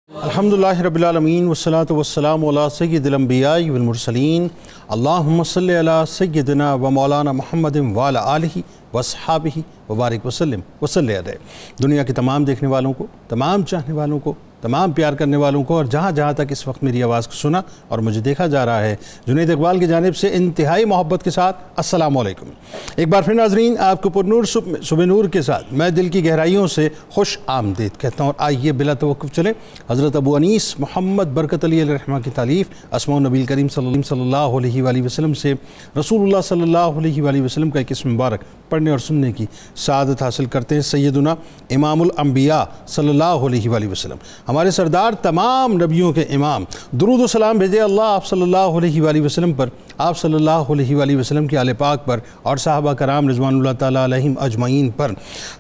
الحمدللہ رب العالمین والصلاة والسلام علی سید الانبیاء والمرسلین اللہم صلی علی سیدنا و مولانا محمد وعلی آلہ واصحابہ وبارک وسلم وصلی علیہ۔ دنیا کے تمام دیکھنے والوں کو، تمام چاہنے والوں کو، تمام پیار کرنے والوں کو اور جہاں جہاں تک اس وقت میری آواز کو سنا اور مجھے دیکھا جا رہا ہے، جنید اقبال کی جانب سے انتہائی محبت کے ساتھ السلام علیکم۔ ایک بار پھر ناظرین، آپ کو پرنور صبح نور کے ساتھ میں دل کی گہرائیوں سے خوش آمدید کہتا ہوں، اور آئیے بلا توقف چلیں حضرت ابو انیس محمد برکت علی علیہ الرحمہ کی تالیف اسماء النبی کریم صلی اللہ علیہ وآلہ وسلم سے رسول اللہ صلی اللہ علیہ وآلہ وسلم کا ایک اسم مبارک پڑھنے اور سننے کی سعادت حاصل کرتے ہیں۔ سیدنا امام الانبیاء صلی اللہ علیہ وآلہ وسلم، ہمارے سردار، تمام نبیوں کے امام، درود و سلام بھیجے اللہ آپ صلی اللہ علیہ وآلہ وسلم پر، آپ صلی اللہ علیہ وآلہ وسلم کے آل پاک پر اور صحابہ کرام رضوان اللہ تعالیٰ علیہم اجمعین پر۔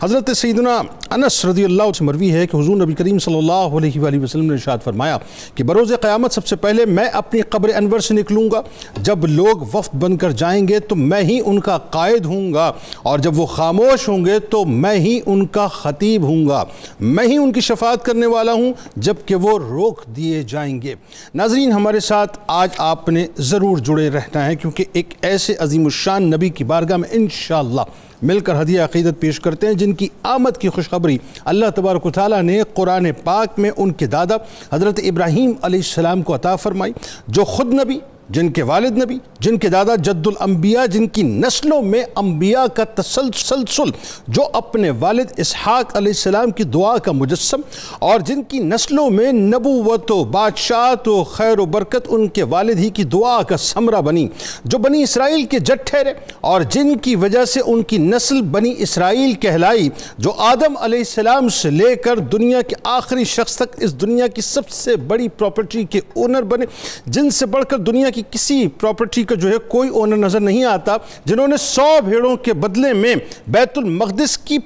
حضرت سیدنا انس رضی اللہ سے مروی ہے کہ حضور نبی کریم صلی اللہ علیہ وآلہ وسلم نے ارشاد فرمایا کہ بروز قیامت سب سے پہلے میں اپنی قبر انور سے نکلوں گا، جب لوگ وفد بن کر جائیں گے تو میں ہی ان کا قائد ہوں گا، اور جب وہ خاموش ہوں گے تو میں ہی ان کا خطیب ہوں گا، میں ہی ان کی شفاعت کرنے والا ہوں جبکہ وہ روک دیے جائیں گے۔ ناظرین، ہمارے ساتھ آج آپ نے ضرور جڑے رہنا ہے، کیونکہ ایک ایسے عظیم الشان نبی کی بارگاہ میں انشاءاللہ مل کر ہدیہ عقیدت پیش کرتے ہیں جن کی آمد کی خوشخبری اللہ تبارک و تعالیٰ نے قرآن پاک میں ان کے دادا حضرت ابراہیم علیہ السلام کو عطا فرمائی، جو خود نبی، جن کے والد نبی، جن کے دادا جد الانبیاء، جن کی نسلوں میں انبیاء کا تسلسل، جو اپنے والد اسحاق علیہ السلام کی دعا کا مجسم، اور جن کی نسلوں میں نبوت و بادشاہت و خیر و برکت ان کے والد ہی کی دعا کا ثمرہ بنی، جو بنی اسرائیل کے جد ٹھہرے اور جن کی وجہ سے ان کی نسل بنی اسرائیل کہلائی، جو آدم علیہ السلام سے لے کر دنیا کے آخری شخص تک اس دنیا کی سب سے بڑی پراپرٹی کے اونر بنے، جن سے بڑھ کر دنیا کی کسی پراپرٹی کا جو ہے کوئی اونر نظر نہیں آتا، جنہوں نے 100 بھیڑوں کے بدلے میں بیت المقدس کی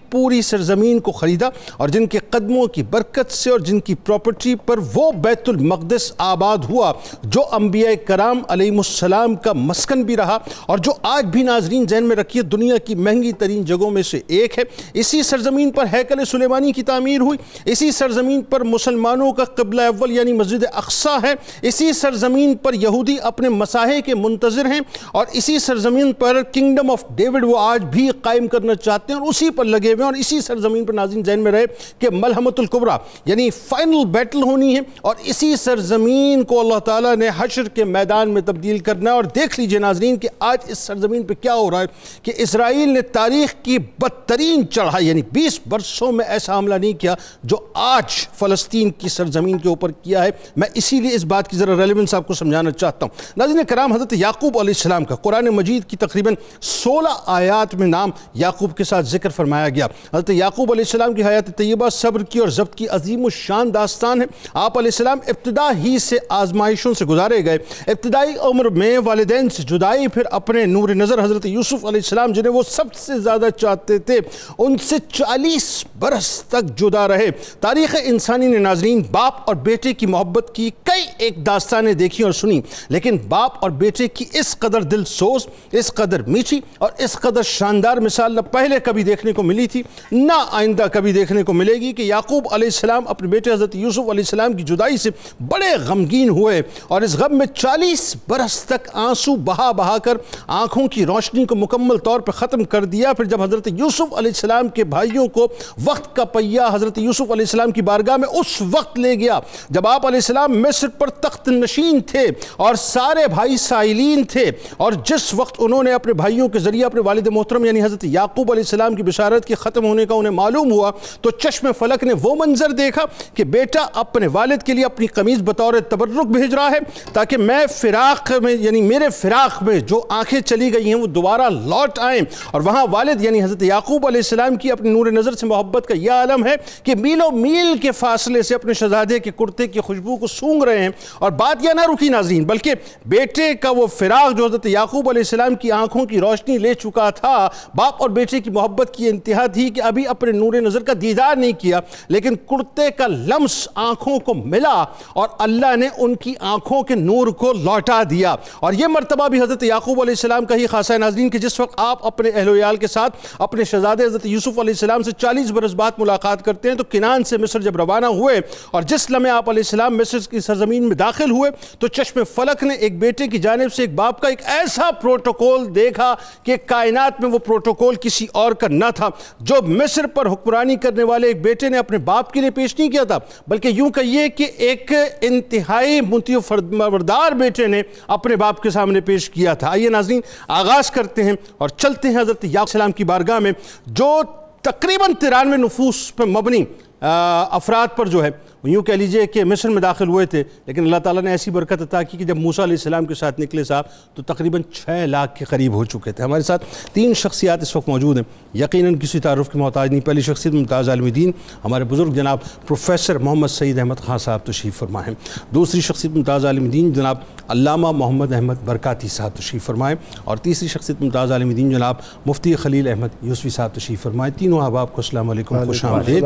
پوری سرزمین کو خریدا، اور جن کے قدموں کی برکت سے اور جن کی پراپرٹی پر وہ بیت المقدس آباد ہوا، جو انبیاء کرام علیہ السلام کا مسکن بھی رہا، اور جو آج بھی ناظرین ذہن میں رکھیے دنیا کی مہنگی ترین جگہوں میں سے ایک ہے۔ اسی سرزمین پر ہیکل سلیمانی کی تعمیر ہوئی، اسی سرزمین پر مسلمانوں کا قبلہ اول یعنی مسجد اقصیٰ ہے، اسی سرزمین پر یہودی اپنے مساحے کے منتظر ہیں، اور اسی سرزمین پر کنگڈم آف ڈیوڈ وہ آج بھی قائم کرنا چاہتے ہیں اور اسی پر لگے ہوئے ہیں، اور اسی سرزمین پر ناظرین ذہن میں رہے کہ ملحمۃ الکبریٰ یعنی فائنل بیٹل ہونی ہے، اور اسی سرزمین کو اللہ تعالیٰ نے حشر کے میدان میں تبدیل کرنا ہے۔ اور دیکھ لیجئے ناظرین کہ آج اس سرزمین پہ کیا ہو رہا ہے کہ اسرائیل نے تاریخ کی بدترین چڑھائی یعنی 20 برسوں میں ایسا حملہ نہیں کیا جو آج فلسطین کی سرزمین کے اوپر کیا ہے۔ میں اسی لیے اس بات کی ذرا ریلیونس آپ کو سمجھانا چاہتا ہوں۔ ناظرین کرام، حضرت یعقوب علیہ السلام کا قرآن مجید کی تقریباً 16 آیات میں نام یعقوب کے ساتھ ذکر فرمایا گیا۔ حضرت یعقوب علیہ السلام کی حیات طیبہ صبر کی اور ضبط کی عظیم الشان داستان ہے۔ آپ علیہ السلام ابتدا ہی سے آزمائشوں سے گزارے گئے، ابتدائی عمر میں والدین سے جدائی، پھر اپنے نور نظر حضرت یوسف علیہ السلام جنہیں وہ سب سے زیادہ چاہتے تھے ان سے 40 برس تک جدا رہے۔ تاریخ انسانی نے ناظرین باپ اور بیٹے کی محبت کی کئی ایک داستانیں دیکھی اور سنی، لیکن باپ اور بیٹے کی اس قدر دل سوز، اس قدر میٹھی اور اس قدر شاندار مثال نہ پہلے کبھی دیکھنے کو ملی تھی، نہ آئندہ کبھی دیکھنے کو ملے گی کہ یعقوب علیہ السلام اپنے بیٹے حضرت یوسف علیہ السلام کی جدائی سے بڑے غمگین ہوئے، اور اس غم میں 40 برس تک آنسو بہا کر آنکھوں کی روشنی کو مکمل طور پر ختم کر دیا۔ پھر جب حضرت یوسف علیہ السلام کے بھائیوں کو وقت کا پہیہ حضرت یوسف علیہ السلام کی بارگاہ میں اس وقت لے گیا جب آپ علیہ السلام مصر پر تخت نشین تھے اور سارے بھائی سائلین تھے، اور جس وقت انہوں نے اپنے بھائیوں کے ذریعے اپنے والد محترم یعنی حضرت یعقوب علیہ السلام کی بشارت کے ختم ہونے کا انہیں معلوم ہوا، تو چشم فلک نے وہ منظر دیکھا کہ بیٹا اپنے والد کے لیے اپنی قمیض بطور تبرک بھیج رہا ہے تاکہ میں فراق میں یعنی میرے فراق میں جو آنکھیں چلی گئی ہیں وہ دوبارہ لوٹ آئیں، اور وہاں والد یعنی حضرت یعقوب علیہ السلام کی اپنی نور نظر سے محبت کا یہ عالم ہے کہ میلوں میل کے فاصلے سے اپنے شہزادے کے کرتے کی خوشبو کو سونگ رہے ہیں۔ اور بات یہ نہ رکی باقی ناظرین، بلکہ بیٹے کا وہ فراق جو حضرت یعقوب علیہ السلام کی آنکھوں کی روشنی لے چکا تھا، باپ اور بیٹے کی محبت کی انتہا تھی کہ ابھی اپنے نور نظر کا دیدار نہیں کیا، لیکن کرتے کا لمس آنکھوں کو ملا اور اللہ نے ان کی آنکھوں کے نور کو لوٹا دیا۔ اور یہ مرتبہ بھی حضرت یعقوب علیہ السلام کا ہی خاصہ ہے ناظرین کہ جس وقت آپ اپنے اہل و عیال کے ساتھ اپنے شہزادے حضرت یوسف علیہ السلام سے 40 برس بعد ملاقات کرتے ہیں تو کنعان سے مصر جب روانہ ہوئے اور جس لمحے آپ علیہ السلام مصر کی سرزمین میں داخل ہوئے تو چشم فلک نے ایک بیٹے کی جانب سے ایک باپ کا ایک ایسا پروٹوکول دیکھا کہ کائنات میں وہ پروٹوکول کسی اور کا نہ تھا۔ جو مصر پر حکمرانی کرنے والے ایک بیٹے نے اپنے باپ کے لیے پیش نہیں کیا تھا، بلکہ یوں کہیے کہ ایک انتہائی مطیع و فرمانبردار بیٹے نے اپنے باپ کے سامنے پیش کیا تھا۔ آئیے ناظرین آغاز کرتے ہیں اور چلتے ہیں حضرت یعقوب علیہ السلام کی بارگاہ میں جو تقریباً 93 نفوس پر مبنی افراد پر جو ہے یوں کہہ لیجئے کہ مصر میں داخل ہوئے تھے، لیکن اللہ تعالیٰ نے ایسی برکت عطا کی کہ جب موسیٰ علیہ السلام کے ساتھ نکلے صاحب تو تقریباً 6 لاکھ کے قریب ہو چکے تھے۔ ہمارے ساتھ 3 شخصیات اس وقت موجود ہیں، یقیناً کسی تعارف کے محتاج نہیں۔ پہلی شخصیت ممتاز عالم دین ہمارے بزرگ جناب پروفیسر محمد سعید احمد خان صاحب تشریف فرما ہیں۔ دوسری شخصیت ممتاز عالم دین جناب علامہ محمد احمد برکاتی صاحب تشریف فرمائیں، اور تیسری شخصیت ممتاز عالم دین جناب مفتی خلیل احمد یوسفی صاحب تشریف فرمائیں۔ تینوں احباب کو السلام علیکم، خوش آمدید۔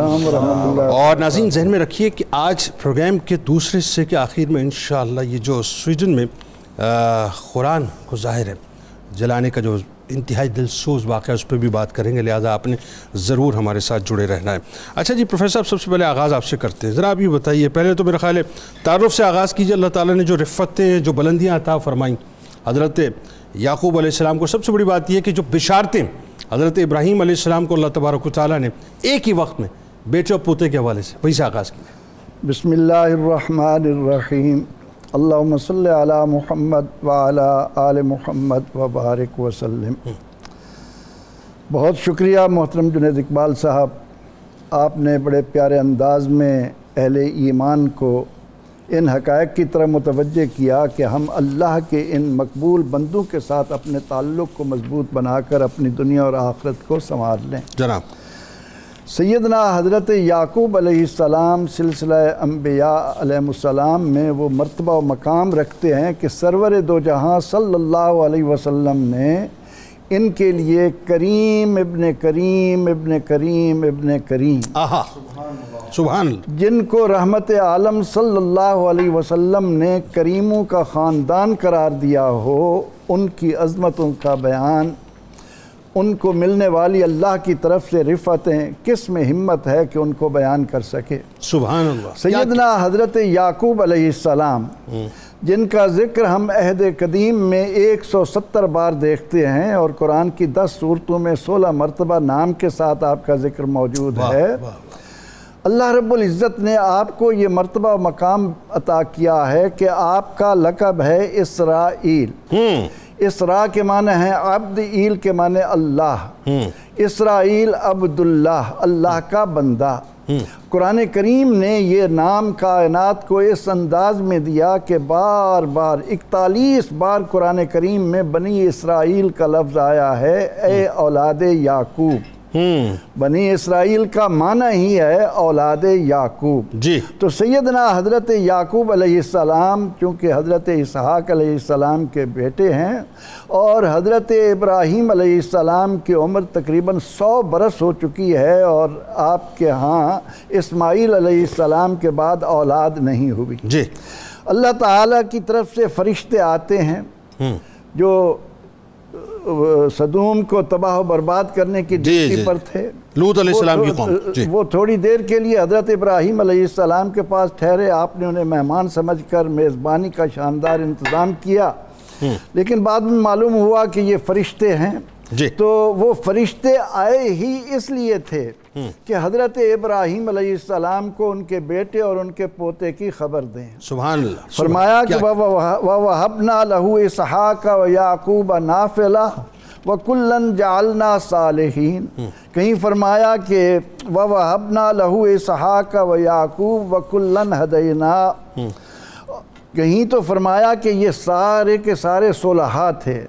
اور ناظرین ذہن میں رکھیے کہ آج پروگرام کے دوسرے حصے کے آخر میں انشاءاللہ یہ جو سویڈن میں قرآن کو ظاہر ہے جلانے کا جو انتہائی دلسوز واقعہ اس پہ بھی بات کریں گے، لہٰذا آپ نے ضرور ہمارے ساتھ جڑے رہنا ہے۔ اچھا جی پروفیسر صاحب، سب سے پہلے آغاز آپ سے کرتے ہیں، ذرا آپ یہ بتائیے، پہلے تو میرا خیال ہے تعارف سے آغاز کیجیے۔ اللہ تعالیٰ نے جو رفتیں جو بلندیاں عطا فرمائیں حضرت یعقوب علیہ السلام کو، سب سے بڑی بات یہ ہے کہ جو بشارتیں حضرت ابراہیم علیہ السلام کو اللہ تبارک و تعالیٰ نے ایک ہی وقت میں بیٹے اور پوتے کے حوالے سے، وہی سے آغاز کیجیے۔ بسم اللہ الرحمن الرحیم، اللہم صلی علی محمد وعلی آل محمد وبارک وسلم۔ بہت شکریہ محترم جنید اقبال صاحب، آپ نے بڑے پیارے انداز میں اہل ایمان کو ان حقائق کی طرح متوجہ کیا کہ ہم اللہ کے ان مقبول بندوں کے ساتھ اپنے تعلق کو مضبوط بنا کر اپنی دنیا اور آخرت کو سنوار لیں۔ جناب سیدنا حضرت یعقوب علیہ السلام سلسلہ انبیاء علیہ السلام میں وہ مرتبہ و مقام رکھتے ہیں کہ سرور دو جہاں صلی اللہ علیہ وسلم نے ان کے لیے کریم ابن کریم ابن کریم ابن کریم سبحان اللہ، جن کو رحمت عالم صلی اللہ علیہ وسلم نے کریموں کا خاندان قرار دیا ہو، ان کی عظمتوں کا بیان، ان کو ملنے والی اللہ کی طرف سے رفعتیں کس میں ہمت ہے کہ ان کو بیان کر سکے۔ سبحان اللہ۔ سیدنا حضرت یعقوب علیہ السلام جن کا ذکر ہم عہد قدیم میں 170 بار دیکھتے ہیں اور قرآن کی 10 سورتوں میں 16 مرتبہ نام کے ساتھ آپ کا ذکر موجود ہے، اللہ رب العزت نے آپ کو یہ مرتبہ و مقام عطا کیا ہے کہ آپ کا لقب ہے اسرائیل۔ اسراء کے معنی ہے عبد، ایل کے معنی اللہ، اسرائیل عبداللہ، اللہ کا بندہ۔ قرآن کریم نے یہ نام کائنات کو اس انداز میں دیا کہ بار بار 41 بار قرآن کریم میں بنی اسرائیل کا لفظ آیا ہے، اے اولاد یعقوب۔ بنی اسرائیل کا معنی ہی ہے اولاد یعقوب جی۔ تو سیدنا حضرت یعقوب علیہ السلام چونکہ حضرت اسحاق علیہ السلام کے بیٹے ہیں اور حضرت ابراہیم علیہ السلام کی عمر تقریباً 100 برس ہو چکی ہے اور آپ کے ہاں اسماعیل علیہ السلام کے بعد اولاد نہیں ہوئی جی، اللہ تعالیٰ کی طرف سے فرشتے آتے ہیں جو صدوم کو تباہ و برباد کرنے کی ڈیوٹی پر تھے، لوط علیہ السلام کی قوم۔ وہ تھوڑی دیر کے لیے حضرت ابراہیم علیہ السلام کے پاس ٹھہرے، آپ نے انہیں مہمان سمجھ کر میزبانی کا شاندار انتظام کیا، لیکن بعد میں معلوم ہوا کہ یہ فرشتے ہیں۔ تو وہ فرشتے آئے ہی اس لیے تھے کہ حضرت ابراہیم علیہ السلام کو ان کے بیٹے اور ان کے پوتے کی خبر دیں۔ سبحان اللہ۔ فرمایا کہ وَوَهَبْنَا لَهُ إِسْحَاقَ وَيَعْقُوبَ نَافِلَةً وَكُلًّا جَعَلْنَا صَالِحِينَ، کہیں فرمایا کہ وَوَهَبْنَا لَهُ إِسْحَاقَ وَيَعْقُوبَ وَكُلًّا هَدَيْنَا، کہیں تو فرمایا کہ یہ سارے کے سارے صلحاء تھے،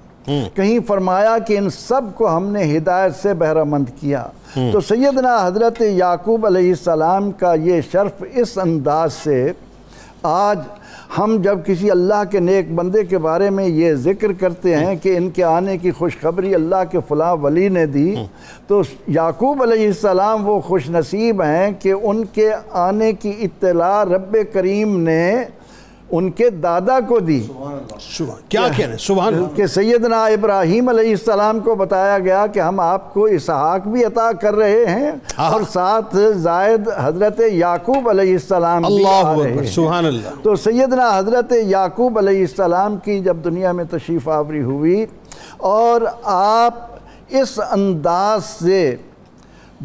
کہیں فرمایا کہ ان سب کو ہم نے ہدایت سے بہرہ مند کیا۔ تو سیدنا حضرت یعقوب علیہ السلام کا یہ شرف اس انداز سے آج ہم جب کسی اللہ کے نیک بندے کے بارے میں یہ ذکر کرتے ہیں کہ ان کے آنے کی خوشخبری اللہ کے فلاں ولی نے دی، تو یعقوب علیہ السلام وہ خوش نصیب ہیں کہ ان کے آنے کی اطلاع رب کریم نے ان کے دادا کو دی۔ کیا کہنے، سبحان اللہ، کہ سیدنا ابراہیم علیہ السلام کو بتایا گیا کہ ہم آپ کو اسحاق بھی عطا کر رہے ہیں اور ساتھ زائد حضرت یعقوب علیہ السلام بھی آ اللہ رہے اکبر، ہیں۔ سبحان اللہ۔ تو سیدنا حضرت یعقوب علیہ السلام کی جب دنیا میں تشریف آوری ہوئی اور آپ اس انداز سے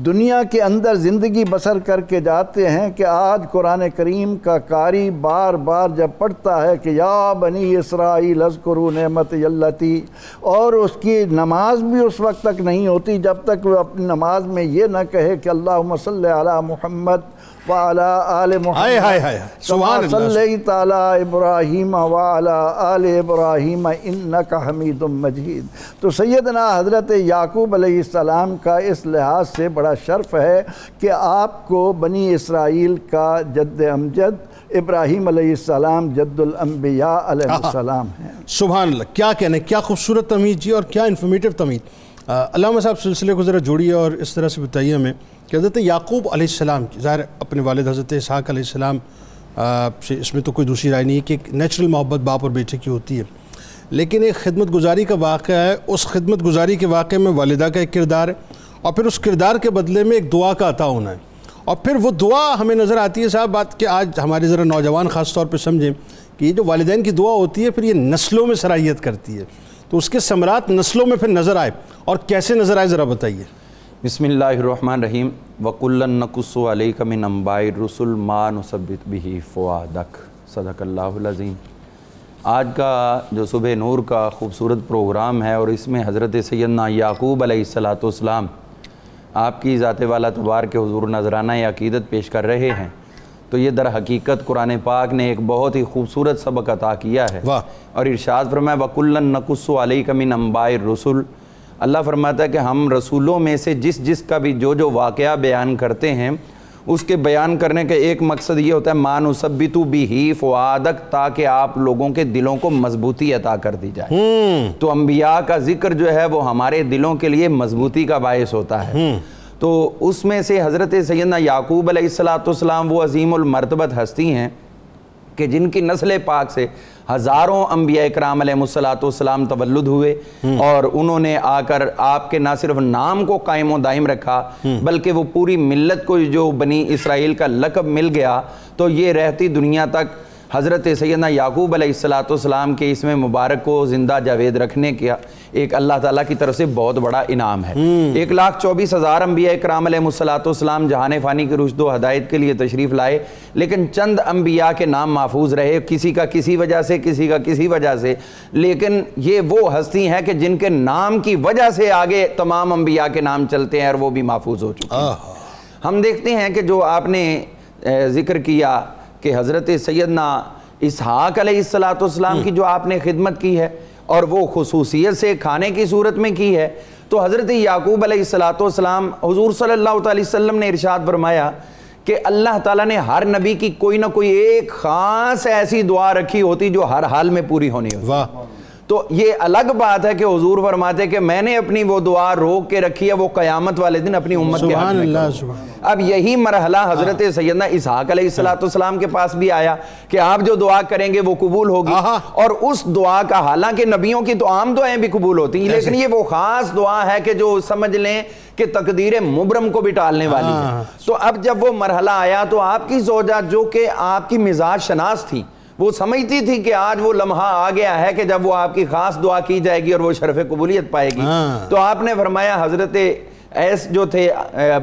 دنیا کے اندر زندگی بسر کر کے جاتے ہیں کہ آج قرآن کریم کا قاری بار بار جب پڑھتا ہے کہ یا بنی اسرائیل اذکروا نعمتی التی، اور اس کی نماز بھی اس وقت تک نہیں ہوتی جب تک وہ اپنی نماز میں یہ نہ کہے کہ اللہم صلی علی محمد وعلی آل محمد سبحان کما اللہ، صلیت علی ابراہیم وعلی آل ابراہیم انک حمید مجید۔ تو سیدنا حضرت یعقوب علیہ السلام کا اس لحاظ سے بڑا شرف ہے کہ آپ کو بنی اسرائیل کا جد امجد ابراہیم علیہ السلام جد الانبیاء علیہ السلام ہیں۔ سبحان اللہ، کیا کہنے، کیا خوبصورت تمہید جی، اور کیا انفارمیٹو تمہید۔ علامہ صاحب سلسلے کو ذرا جوڑیے اور اس طرح سے بتائیے ہمیں کہ حضرت یعقوب علیہ السلام کی، ظاہر اپنے والد حضرت اسحاق علیہ السلام سے اس میں تو کوئی دوسری رائے نہیں ہے کہ ایک نیچرل محبت باپ اور بیٹے کی ہوتی ہے، لیکن ایک خدمت گزاری کا واقعہ ہے، اس خدمت گزاری کے واقعے میں والدہ کا ایک کردار ہے، اور پھر اس کردار کے بدلے میں ایک دعا کا عطا ہونا ہے، اور پھر وہ دعا ہمیں نظر آتی ہے صاحب بات کہ آج ہمارے ذرا نوجوان خاص طور پہ سمجھیں کہ یہ جو والدین کی دعا ہوتی ہے پھر یہ نسلوں میں صلاحیت کرتی ہے، تو اس کے ثمرات نسلوں میں پھر نظر آئے، اور کیسے نظر آئے ذرا بتائیے۔ بسم اللہ الرحمن الرحیم وَكُلًّا نَقُصُّ عَلَيْكَ مِنْ أَنْبَاءِ الرُّسُلِ مَا نُثَبِّتُ بِهِ فُؤَادَكَ، صدق اللہ العظیم۔ آج کا جو صبح نور کا خوبصورت پروگرام ہے اور اس میں حضرت سیدنا یعقوب علیہ السلام آپ کی ذات والا تبار کے حضور نذرانہ عقیدت پیش کر رہے ہیں، تو یہ در حقیقت قرآن پاک نے ایک بہت ہی خوبصورت سبق عطا کیا ہے، اور ارشاد فرمایا وَكُلًّا نَقُصُّ عَلَيْكَ مِنْ أَنْبَاءِ الرُّسُلِ۔ اللہ فرماتا ہے کہ ہم رسولوں میں سے جس کا بھی جو واقعہ بیان کرتے ہیں اس کے بیان کرنے کا ایک مقصد یہ ہوتا ہے مَا نُثَبِّتُ بِهِ فُؤَادَكَ، تاکہ آپ لوگوں کے دلوں کو مضبوطی عطا کر دی جائے۔ تو انبیاء کا ذکر جو ہے وہ ہمارے دلوں کے لیے مضبوطی کا باعث ہوتا ہے، تو اس میں سے حضرت سیدنا یعقوب علیہ السلام وہ عظیم المرتبت ہستی ہیں کہ جن کی نسل پاک سے ہزاروں انبیاء اکرام علیہ السلام تولد ہوئے، اور انہوں نے آ کر آپ کے نہ صرف نام کو قائم و دائم رکھا بلکہ وہ پوری ملت کو جو بنی اسرائیل کا لقب مل گیا، تو یہ رہتی دنیا تک حضرت سیدنا یعقوب علیہ السلام کے اسم مبارک کو زندہ جاوید رکھنے کا ایک اللہ تعالیٰ کی طرف سے بہت بڑا انعام ہے۔ 1,24,000 انبیاء اکرام علیہ السلام جہان فانی کی رشد و ہدایت کے لیے تشریف لائے، لیکن چند انبیاء کے نام محفوظ رہے، کسی کا کسی وجہ سے، کسی کا کسی وجہ سے، لیکن یہ وہ ہستی ہیں کہ جن کے نام کی وجہ سے آگے تمام انبیاء کے نام چلتے ہیں اور وہ بھی محفوظ ہو چکے ہیں۔ ہم دیکھتے ہیں کہ جو آپ نے ذکر کیا کہ حضرت سیدنا اسحاق علیہ السلام کی جو آپ نے خدمت کی ہے اور وہ خصوصیت سے کھانے کی صورت میں کی ہے، تو حضرت یعقوب علیہ السلام حضور صلی اللہ علیہ وسلم نے ارشاد فرمایا کہ اللہ تعالیٰ نے ہر نبی کی کوئی نہ کوئی ایک خاص ایسی دعا رکھی ہوتی جو ہر حال میں پوری ہونی ہوتی۔ تو یہ الگ بات ہے کہ حضور فرماتے کہ میں نے اپنی وہ دعا روک کے رکھی ہے، وہ قیامت والے دن اپنی امت کے حق میں کروں۔ اب یہی مرحلہ حضرت سیدنا اسحاق علیہ السلام کے پاس بھی آیا کہ آپ جو دعا کریں گے وہ قبول ہوگی، اور اس دعا کا حالانکہ نبیوں کی تو عام دعائیں بھی قبول ہوتی ہیں، لیکن یہ وہ خاص دعا ہے کہ جو سمجھ لیں کہ تقدیر مبرم کو بھی ٹالنے والی ہے۔ تو اب جب وہ مرحلہ آیا تو آپ کی زوجہ جو کہ آپ کی مزاج شناس تھی، وہ سمجھتی تھی کہ آج وہ لمحہ آ گیا ہے کہ جب وہ آپ کی خاص دعا کی جائے گی اور وہ شرف قبولیت پائے گی، تو آپ نے فرمایا حضرت ایس جو تھے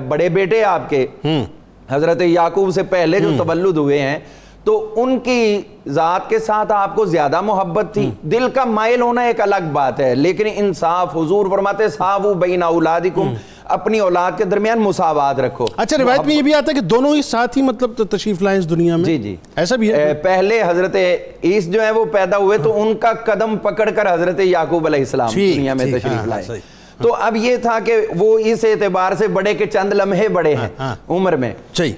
بڑے بیٹے آپ کے حضرت یعقوب سے پہلے جو تولد ہوئے ہیں، تو ان کی ذات کے ساتھ آپ کو زیادہ محبت تھی، دل کا مائل ہونا ایک الگ بات ہے، لیکن انصاف، حضور فرماتے ساووا بین اولادکم، اپنی اولاد کے درمیان مساوات رکھو۔ اچھا، روایت میں یہ بھی آتا ہے کہ دونوں ہی ساتھ ہی مطلب تشریف لائیں اس دنیا میں؟ جی ایسا بھی ہے؟ پہلے حضرت عیسی جو ہے وہ پیدا ہوئے تو ان کا قدم پکڑ کر حضرت یعقوب علیہ السلام دنیا میں تشریف لائے۔ تو اب یہ تھا کہ وہ اس اعتبار سے بڑے کہ چند لمحے بڑے ہیں عمر میں.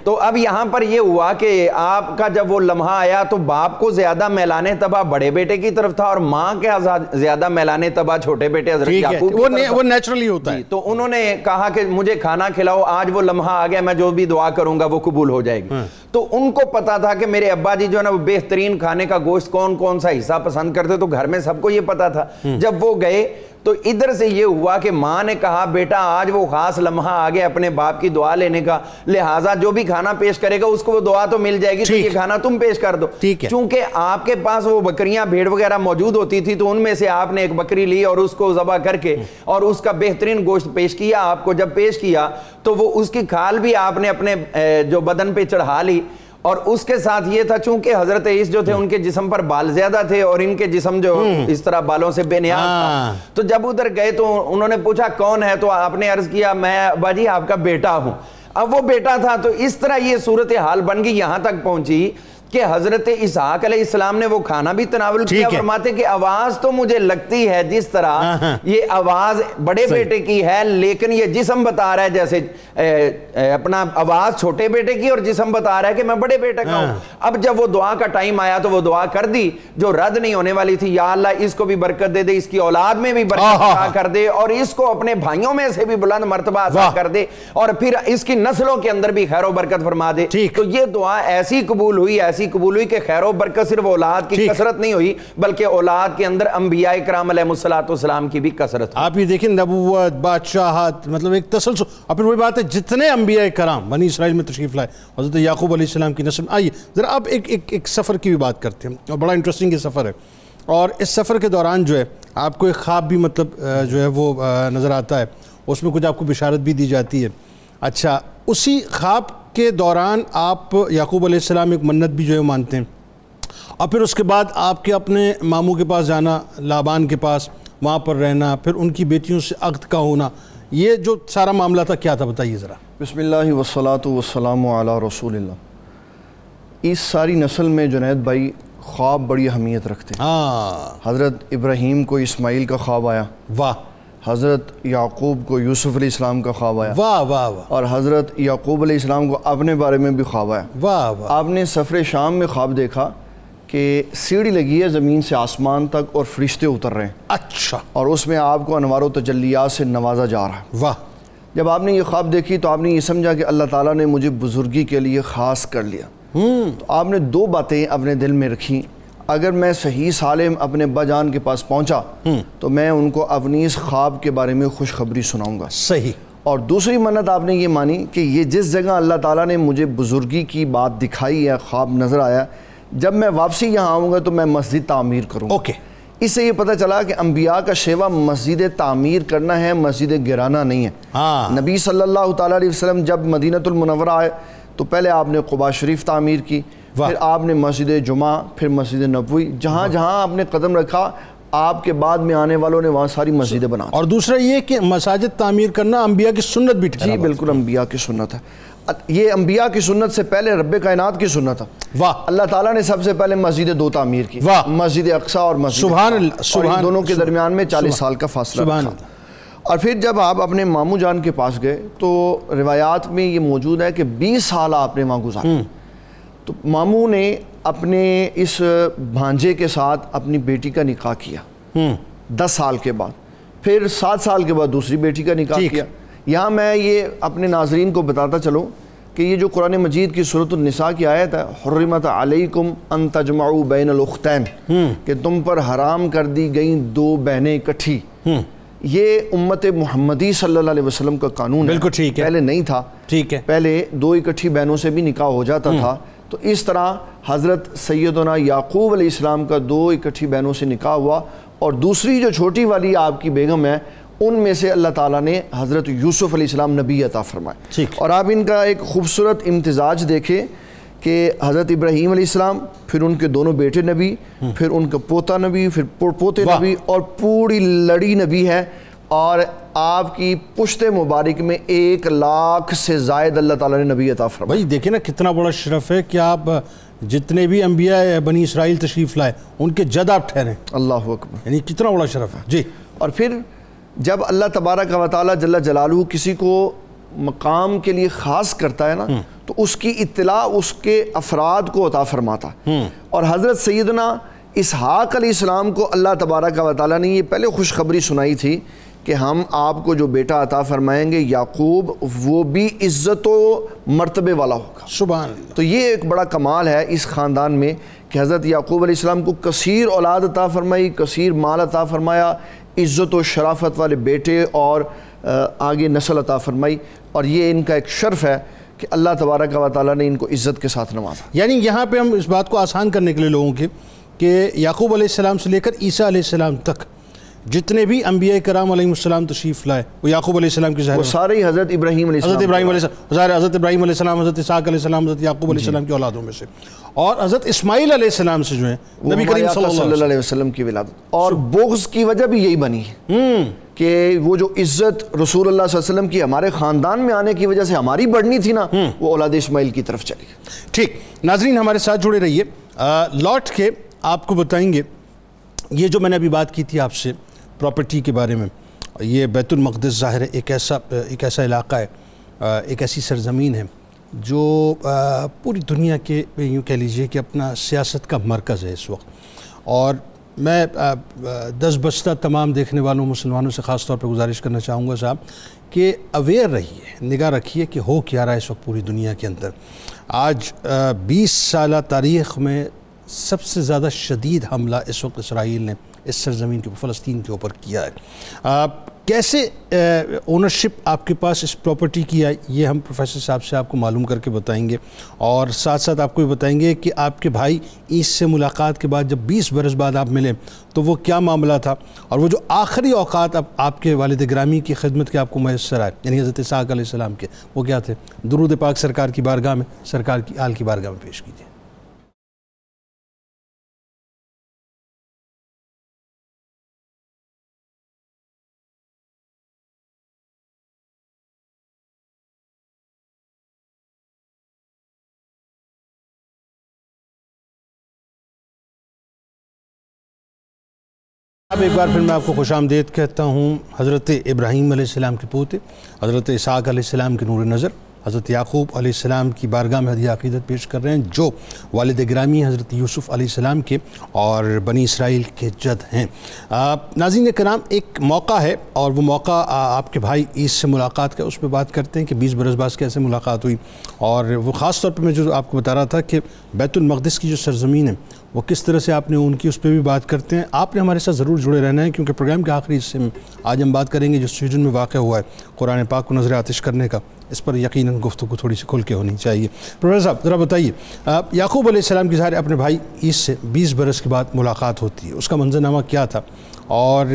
تو اب یہاں پر یہ ہوا کہ آپ کا جب وہ لمحہ آیا تو باپ کو زیادہ میلان طبع بڑے بیٹے کی طرف تھا اور ماں کے زیادہ میلان طبع چھوٹے بیٹے حضرت یعقوب کی طرف. وہ نیچرلی ہوتا ہے. تو انہوں نے کہا کہ مجھے کھانا کھلاؤ, آج وہ لمحہ آ گیا, میں جو بھی دعا کروں گا وہ قبول ہو جائے گی. تو ان کو پتا تھا کہ میرے ابا جی جو ہے نا وہ بہترین کھانے کا گوشت کون کون سا حصہ پسند کرتے, تو گھر میں سب کو یہ پتا تھا. جب وہ گئے تو ادھر سے یہ ہوا کہ ماں نے کہا بیٹا آج وہ خاص لمحہ آ گیا اپنے باپ کی دعا لینے کا, لہٰذا جو بھی کھانا پیش کرے گا اس کو وہ دعا تو مل جائے گی, تو یہ کھانا تم پیش کر دو. چونکہ آپ کے پاس وہ بکریاں بھیڑ وغیرہ موجود ہوتی تھی تو ان میں سے آپ نے ایک بکری لی اور اس کو ذبح کر کے اور اس کا بہترین گوشت پیش کیا. آپ کو جب پیش کیا تو وہ اس کی کھال بھی آپ نے اپنے جو بدن پہ چڑھا لی, اور اس کے ساتھ یہ تھا چونکہ حضرت عیسی جو تھے ان کے جسم پر بال زیادہ تھے اور ان کے جسم جو اس طرح بالوں سے بے نیاز تھا. تو جب ادھر گئے تو انہوں نے پوچھا کون ہے, تو آپ نے عرض کیا میں ابا جی آپ کا بیٹا ہوں. اب وہ بیٹا تھا. تو اس طرح یہ صورتحال بن گئی, یہاں تک پہنچی کہ حضرت اسحاق علیہ السلام نے وہ کھانا بھی تناول کیا. فرماتے کہ آواز تو مجھے لگتی ہے جس طرح یہ آواز بڑے بیٹے کی ہے, لیکن یہ جسم بتا رہا ہے جیسے اپنا آواز چھوٹے بیٹے کی اور جسم بتا رہا ہے کہ میں بڑے بیٹے کا ہوں. اب جب وہ دعا کا ٹائم آیا تو وہ دعا کر دی جو رد نہیں ہونے والی تھی, یا اللہ اس کو بھی برکت دے دے, اس کی اولاد میں بھی برکت عطا کر دے, اور اس کو اپنے بھائیوں میں سے بھی بلند مرتبہ عطا کر دے, اور پھر اس کی نسلوں کے اندر بھی خیر و برکت فرما دے. تو یہ دعا ایسی قبول ہوئی قبول ہوئی کہ خیر و برکت صرف اولاد کی کثرت نہیں ہوئی بلکہ اولاد کے اندر انبیاء کرام علیہ السلام کی بھی کثرت. آپ یہ دیکھیں نبوت, بادشاہت, مطلب ایک تسلسل. اور پھر وہی بات ہے جتنے انبیاء کرام بنی اسرائیل میں تشریف لائے, حضرت یعقوب علیہ السلام کی نسل. آئیے ذرا اب ایک سفر کی بھی بات کرتے ہیں, اور بڑا انٹرسٹنگ یہ سفر ہے. اور اس سفر کے دوران جو ہے آپ کو ایک خواب بھی مطلب جو ہے وہ نظر آتا ہے, اس میں کچھ آپ کو بشارت بھی دی جاتی ہے. اچھا, اسی خواب کے دوران آپ یعقوب علیہ السلام ایک منت بھی جو ہے مانتے ہیں, اور پھر اس کے بعد آپ کے اپنے ماموں کے پاس جانا, لابان کے پاس, وہاں پر رہنا, پھر ان کی بیٹیوں سے عقد کا ہونا, یہ جو سارا معاملہ تھا کیا تھا بتائیے ذرا. بسم اللہ والصلاة والسلام علی رسول اللہ. اس ساری نسل میں جنید بھائی خواب بڑی اہمیت رکھتے ہیں. حضرت ابراہیم کو اسماعیل کا خواب آیا, واہ. حضرت یعقوب کو یوسف علیہ السلام کا خواب آیا, واہ واہ واہ. اور حضرت یعقوب علیہ السلام کو اپنے بارے میں بھی خواب آیا, واہ واہ. آپ نے سفر شام میں خواب دیکھا کہ سیڑھی لگی ہے زمین سے آسمان تک اور فرشتے اتر رہے ہیں, اچھا, اور اس میں آپ کو انوار و تجلیات سے نوازا جا رہا ہے, واہ. جب آپ نے یہ خواب دیکھی تو آپ نے یہ سمجھا کہ اللہ تعالیٰ نے مجھے بزرگی کے لیے خاص کر لیا. تو آپ نے دو باتیں اپنے دل میں رکھیں, اگر میں صحیح سالم اپنے ابا جان کے پاس پہنچا تو میں ان کو اپنی اس خواب کے بارے میں خوشخبری سناؤں گا, صحیح. اور دوسری منت آپ نے یہ مانی کہ یہ جس جگہ اللہ تعالیٰ نے مجھے بزرگی کی بات دکھائی ہے, خواب نظر آیا, جب میں واپسی یہاں آؤں گا تو میں مسجد تعمیر کروں گا. اوکے. اس سے یہ پتہ چلا کہ انبیاء کا شیوا مسجد تعمیر کرنا ہے, مسجد گرانا نہیں ہے. نبی صلی اللہ تعالیٰ علیہ وسلم جب مدینہ المنورہ آئے تو پہلے آپ نے قباء شریف تعمیر کی, پھر آپ نے مسجد جمعہ, پھر مسجد نبوی, جہاں جہاں آپ نے قدم رکھا آپ کے بعد میں آنے والوں نے وہاں ساری مسجدیں بنا. اور دوسرا یہ کہ مساجد تعمیر کرنا انبیاء کی سنت بھی ٹھہرا. جی بالکل انبیاء کی سنت ہے. یہ انبیاء کی سنت سے پہلے رب کائنات کی سنت ہے. واہ. اللہ تعالیٰ نے سب سے پہلے مسجد دو تعمیر کی, مسجد اقصیٰ اور مسجد, سبحان اللہ, اور دونوں کے درمیان میں 40 سال کا فاصلہ رکھا. اور پھر جب آپ اپنے ماموں جان کے پاس گئے تو روایات میں یہ موجود ہے کہ 20 سال آپ نے وہاں گزارے. تو ماموں نے اپنے اس بھانجے کے ساتھ اپنی بیٹی کا نکاح کیا 10 سال کے بعد, پھر 7 سال کے بعد دوسری بیٹی کا نکاح کیا. یہاں میں یہ اپنے ناظرین کو بتاتا چلوں کہ یہ جو قرآن مجید کی سورۃ النساء کی آیت ہے, حرمت علیکم ان تجمعوا بین الاختین, کہ تم پر حرام کر دی گئیں دو بہنیں اکٹھی, یہ امت محمدی صلی اللہ علیہ وسلم کا قانون ہے. بالکل ٹھیک ہے, پہلے نہیں تھا. ٹھیک ہے, پہلے دو اکٹھی بہنوں سے بھی نکاح ہو جاتا تھا. تو اس طرح حضرت سیدنا یعقوب علیہ السلام کا دو اکٹھی بہنوں سے نکاح ہوا, اور دوسری جو چھوٹی والی آپ کی بیگم ہے ان میں سے اللہ تعالیٰ نے حضرت یوسف علیہ السلام نبی عطا فرمائے. اور آپ ان کا ایک خوبصورت امتزاج دیکھیں کہ حضرت ابراہیم علیہ السلام, پھر ان کے دونوں بیٹے نبی, پھر ان کا پوتا نبی, پھر پوتے نبی, اور پوری لڑی نبی ہے. اور آپ کی پشت مبارک میں 1 لاکھ سے زائد اللہ تعالیٰ نے نبی عطا فرمائے. بھائی دیکھیں نا کتنا بڑا شرف ہے کہ آپ جتنے بھی انبیاء بنی اسرائیل تشریف لائے ان کے جد آپ ٹھہریں. اللہ اکبر, یعنی کتنا بڑا شرف ہے. جی. اور پھر جب اللہ تبارک و تعالیٰ جل جلالہ کسی کو مقام کے لیے خاص کرتا ہے نا تو اس کی اطلاع اس کے افراد کو عطا فرماتا ہے. اور حضرت سیدنا اسحاق علیہ السلام کو اللہ تبارک و تعالیٰ نے یہ پہلے خوشخبری سنائی تھی کہ ہم آپ کو جو بیٹا عطا فرمائیں گے یعقوب، وہ بھی عزت و مرتبے والا ہوگا. سبحان اللہ. تو یہ ایک بڑا کمال ہے اس خاندان میں کہ حضرت یعقوب علیہ السلام کو کثیر اولاد عطا فرمائی، کثیر مال عطا فرمایا، عزت و شرافت والے بیٹے اور آگے نسل عطا فرمائی. اور یہ ان کا ایک شرف ہے کہ اللہ تبارک و تعالیٰ نے ان کو عزت کے ساتھ نوازا. یعنی یہاں پہ ہم اس بات کو آسان کرنے کے لیے لوگوں کے کہ یعقوب علیہ السلام سے لے کر عیسیٰ علیہ السلام تک جتنے بھی انبیاء کرام علیہ السلام تشریف لائے وہ یعقوب علیہ السلام کی ظاہر وہ سارے ہی حضرت ابراہیم علیہ السلام، حضرت ابراہیم علیہ السلام، ظاہر حضرت ابراہیم علیہ السلام، حضرت اسحاق علیہ السلام، حضرت یعقوب علیہ السلام کی اولادوں میں سے، اور حضرت اسماعیل علیہ السلام سے جو ہیں نبی کریم صلی اللہ علیہ وسلم کی ولادت. اور بغض کی وجہ بھی یہی بنی ہے کہ وہ جو عزت رسول اللہ صلی اللہ علیہ وسلم کی ہمارے خاندان میں آنے کی وجہ سے ہماری بڑھنی تھی نا، وہ اولاد اسماعیل کی طرف چلی. ٹھیک ناظرین ہمارے ساتھ جڑے رہیے. لوٹ کے آپ کو بتائیں گے یہ جو میں نے ابھی بات کی تھی آپ سے پراپرٹی کے بارے میں، یہ بیت المقدس ظاہر ہے ایک ایسا علاقہ ہے، ایک ایسی سرزمین ہے جو پوری دنیا کے یوں کہہ لیجئے کہ اپنا سیاست کا مرکز ہے اس وقت. اور میں دس بستہ تمام دیکھنے والوں مسلمانوں سے خاص طور پہ گزارش کرنا چاہوں گا صاحب کہ اویئر رہیے، نگاہ رکھیے کہ ہو کیا رہا ہے اس وقت پوری دنیا کے اندر. آج 20 سالہ تاریخ میں سب سے زیادہ شدید حملہ اس وقت اسرائیل نے اس سرزمین کے اوپر، فلسطین کے اوپر کیا ہے. کیسے اونرشپ آپ کے پاس اس پراپرٹی کی ہے یہ ہم پروفیسر صاحب سے آپ کو معلوم کر کے بتائیں گے، اور ساتھ ساتھ آپ کو یہ بتائیں گے کہ آپ کے بھائی عیس سے ملاقات کے بعد جب 20 برس بعد آپ ملے تو وہ کیا معاملہ تھا، اور وہ جو آخری اوقات اب آپ کے والد گرامی کی خدمت کے آپ کو میسر آئے یعنی حضرت اسحاق علیہ السلام کے، وہ کیا تھے. درود پاک سرکار کی بارگاہ میں، سرکار کی آل کی بارگاہ میں پیش کیجیے. اب ایک بار پھر میں آپ کو خوش آمدید کہتا ہوں. حضرت ابراہیم علیہ السلام کے پوتے، حضرت اسحاق علیہ السلام کے نور نظر، حضرت یعقوب علیہ السلام کی بارگاہ میں ہدیہ عقیدت پیش کر رہے ہیں جو والد گرامی حضرت یوسف علیہ السلام کے اور بنی اسرائیل کے جد ہیں. ناظرین کرام ایک موقع ہے اور وہ موقع آپ کے بھائی عیس سے ملاقات کا، اس پہ بات کرتے ہیں کہ 20 برس بعد کیسے ملاقات ہوئی، اور وہ خاص طور پہ میں جو آپ کو بتا رہا تھا کہ بیت المقدس کی جو سرزمین ہے وہ کس طرح سے آپ نے ان کی، اس پہ بھی بات کرتے ہیں. آپ نے ہمارے ساتھ ضرور جڑے رہنا ہے کیونکہ پروگرام کے آخری حصے میں آج ہم بات کریں گے جو سویڈن میں واقع ہوا ہے قرآن پاک کو نظر آتش کرنے کا، اس پر یقیناً گفتگو تھوڑی سی کھل کے ہونی چاہیے. پروفیسر صاحب ذرا بتائیے، یعقوب علیہ السلام کی ظاہر اپنے بھائی عیس سے 20 برس کے بعد ملاقات ہوتی ہے، اس کا منظرنامہ کیا تھا، اور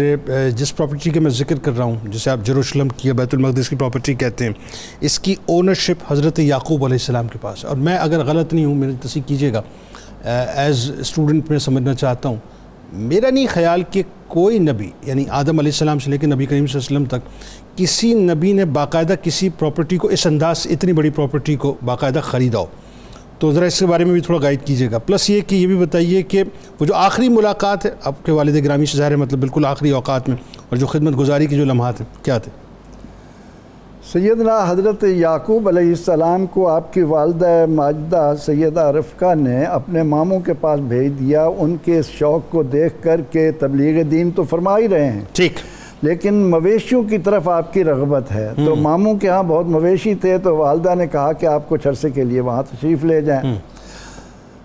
جس پراپرٹی کے میں ذکر کر رہا ہوں جسے آپ جیروشلم کی یا بیت المقدس کی پراپرٹی کہتے ہیں، اس کی اونرشپ حضرت یعقوب علیہ السلام کے پاس ہے. اور میں اگر غلط نہیں ہوں میری تصحیح کیجیے گا، ایز اسٹوڈنٹ میں سمجھنا چاہتا ہوں، میرا نہیں خیال کہ کوئی نبی یعنی آدم علیہ السلام سے لے کے نبی کریم صلی اللہ علیہ وسلم تک کسی نبی نے باقاعدہ کسی پراپرٹی کو اس انداز سے، اتنی بڑی پراپرٹی کو باقاعدہ خریدا ہو. تو ذرا اس کے بارے میں بھی تھوڑا گائیڈ کیجیے گا. پلس یہ کہ یہ بھی بتائیے کہ وہ جو آخری ملاقات ہے آپ کے والد گرامی سے ظاہر ہے مطلب بالکل آخری اوقات میں، اور جو خدمت گزاری کی جو لمحات ہیں کیا تھے. سیدنا حضرت یعقوب علیہ السلام کو آپ کی والدہ ماجدہ سیدہ رفقہ نے اپنے ماموں کے پاس بھیج دیا، ان کے اس شوق کو دیکھ کر کہ تبلیغ دین تو فرما ہی رہے ہیں ٹھیک، لیکن مویشیوں کی طرف آپ کی رغبت ہے. تو ماموں کے ہاں بہت مویشی تھے، تو والدہ نے کہا کہ آپ کچھ عرصے کے لیے وہاں تشریف لے جائیں.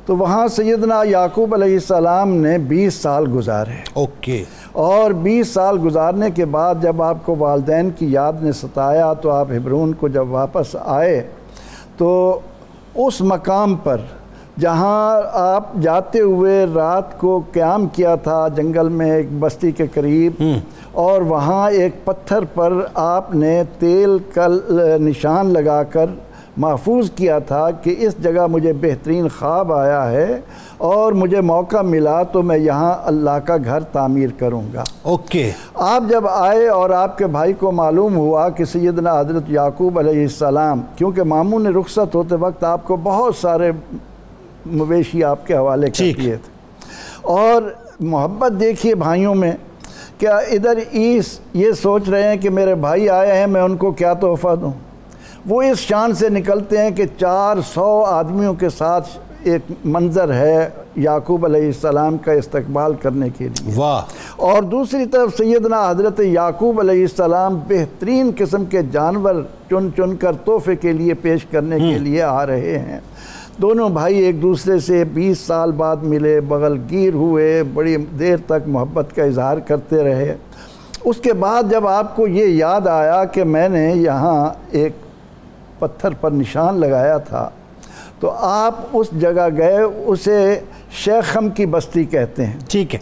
تو وہاں سیدنا یعقوب علیہ السلام نے 20 سال گزارے. اوکے. اور 20 سال گزارنے کے بعد جب آپ کو والدین کی یاد نے ستایا تو آپ ہبرون کو جب واپس آئے تو اس مقام پر جہاں آپ جاتے ہوئے رات کو قیام کیا تھا جنگل میں ایک بستی کے قریب، اور وہاں ایک پتھر پر آپ نے تیل کا نشان لگا کر محفوظ کیا تھا کہ اس جگہ مجھے بہترین خواب آیا ہے اور مجھے موقع ملا تو میں یہاں اللہ کا گھر تعمیر کروں گا. اوکے. آپ جب آئے اور آپ کے بھائی کو معلوم ہوا کہ سیدنا حضرت یعقوب علیہ السلام، کیونکہ ماموں نے رخصت ہوتے وقت آپ کو بہت سارے مویشی آپ کے حوالے کر دیے تھے، اور محبت دیکھیے بھائیوں میں کیا ادھر یہ سوچ رہے ہیں کہ میرے بھائی آئے ہیں میں ان کو کیا تحفہ دوں؟ وہ اس شان سے نکلتے ہیں کہ 400 آدمیوں کے ساتھ ایک منظر ہے یعقوب علیہ السلام کا استقبال کرنے کے لیے۔ واہ۔ اور دوسری طرف سیدنا حضرت یعقوب علیہ السلام بہترین قسم کے جانور چن چن کر تحفے کے لیے پیش کرنے کے لیے آ رہے ہیں۔ دونوں بھائی ایک دوسرے سے 20 سال بعد ملے، بغل گیر ہوئے، بڑی دیر تک محبت کا اظہار کرتے رہے۔ اس کے بعد جب آپ کو یہ یاد آیا کہ میں نے یہاں ایک پتھر پر نشان لگایا تھا تو آپ اس جگہ گئے، اسے شیخم کی بستی کہتے ہیں۔ ٹھیک ہے۔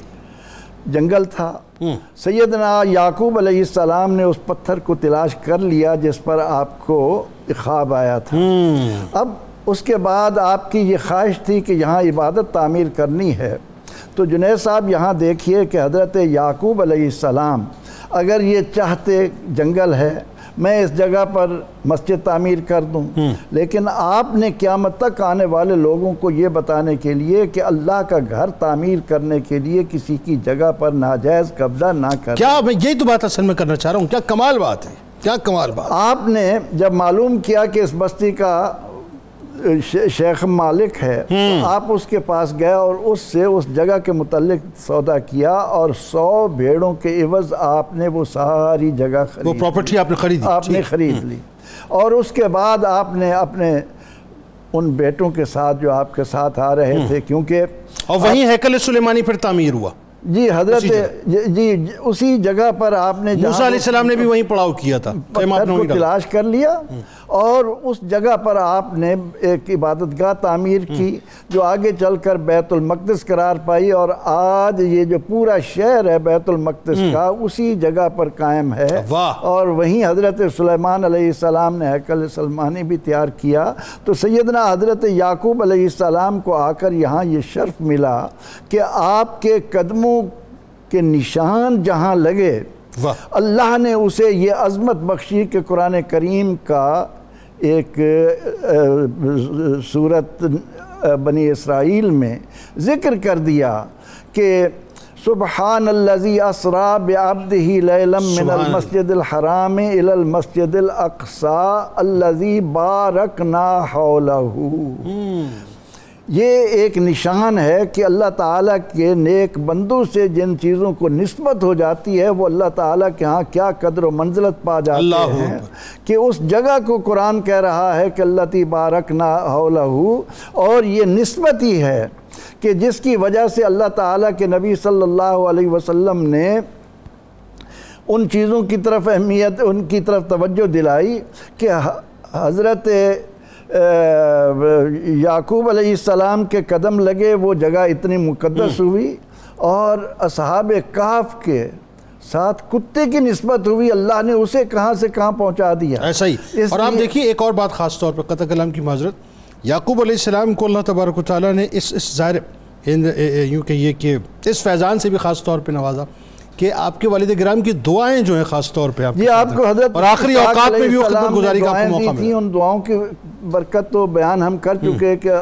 جنگل تھا۔ سیدنا یعقوب علیہ السلام نے اس پتھر کو تلاش کر لیا جس پر آپ کو خواب آیا تھا۔ اب اس کے بعد آپ کی یہ خواہش تھی کہ یہاں عبادت تعمیر کرنی ہے، تو جنید صاحب یہاں دیکھیے کہ حضرت یعقوب علیہ السلام اگر یہ چاہتے جنگل ہے میں اس جگہ پر مسجد تعمیر کر دوں، لیکن آپ نے قیامت تک آنے والے لوگوں کو یہ بتانے کے لیے کہ اللہ کا گھر تعمیر کرنے کے لیے کسی کی جگہ پر ناجائز قبضہ نہ کریں۔ کیا میں یہی تو بات اصل میں کرنا چاہ رہا ہوں، کیا کمال بات ہے، کیا کمال بات۔ آپ نے جب معلوم کیا کہ اس بستی کا شیخ مالک ہے تو آپ اس کے پاس گئے اور اس سے اس جگہ کے متعلق سودا کیا، اور 100 بھیڑوں کے عوض آپ نے وہ ساری جگہ خرید، وہ پراپرٹی آپ نے خریدی، آپ نے خرید لی۔ اور اس کے بعد آپ نے اپنے ان بیٹوں کے ساتھ جو آپ کے ساتھ آ رہے تھے، کیونکہ اور وہیں ہیکل سلیمانی پھر تعمیر ہوا۔ جی حضرت جی اسی جگہ پر آپ نے موسیٰ علیہ السلام نے بھی وہیں پڑاؤ کیا تھا، پتھر کو تلاش کر لیا اور اس جگہ پر آپ نے ایک عبادت گاہ تعمیر کی جو آگے چل کر بیت المقدس قرار پائی، اور آج یہ جو پورا شہر ہے بیت المقدس کا اسی جگہ پر قائم ہے۔ اور وہیں حضرت سلیمان علیہ السلام نے ہیکل سلیمانی بھی تیار کیا۔ تو سیدنا حضرت یعقوب علیہ السلام کو آ کر یہاں یہ شرف ملا کہ آپ کے قدموں کے نشان جہاں لگے اللہ نے اسے یہ عظمت بخشی کہ قرآن کریم کا ایک سورت بنی اسرائیل میں ذکر کر دیا کہ سبحان الذی اسریٰ بعبدہ لیلا من المسجد الحرام الی المسجد الاقصی الذی بارکنا حولہ۔ یہ ایک نشان ہے کہ اللہ تعالیٰ کے نیک بندوں سے جن چیزوں کو نسبت ہو جاتی ہے وہ اللہ تعالیٰ کے ہاں کیا قدر و منزلت پا جاتے ہیں، کہ اس جگہ کو قرآن کہہ رہا ہے کہ اللہ بارکنا حولہ، اور یہ نسبت ہی ہے کہ جس کی وجہ سے اللہ تعالیٰ کے نبی صلی اللہ علیہ وسلم نے ان چیزوں کی طرف اہمیت، ان کی طرف توجہ دلائی کہ حضرت یعقوب علیہ السلام کے قدم لگے وہ جگہ اتنی مقدس ہوئی، اور اصحاب کہف کے ساتھ کتے کی نسبت ہوئی، اللہ نے اسے کہاں سے کہاں پہنچا دیا۔ ایسا ہی۔ اور آپ دیکھیے ایک اور بات خاص طور پر قطع کلام کی معذرت، یعقوب علیہ السلام کو اللہ تبارک و تعالیٰ نے اس ظاہر یوں کہیے کہ اس فیضان سے بھی خاص طور پہ نوازا کہ آپ کے والد گرام کی دعائیں جو ہیں خاص طور پہ آپ کو حضرت اور آخری اوقات میں بھی وہ خدمت گزاری کا آپ کو موقع ملا۔ ان دعاؤں کی برکت تو بیان ہم کر چکے کہ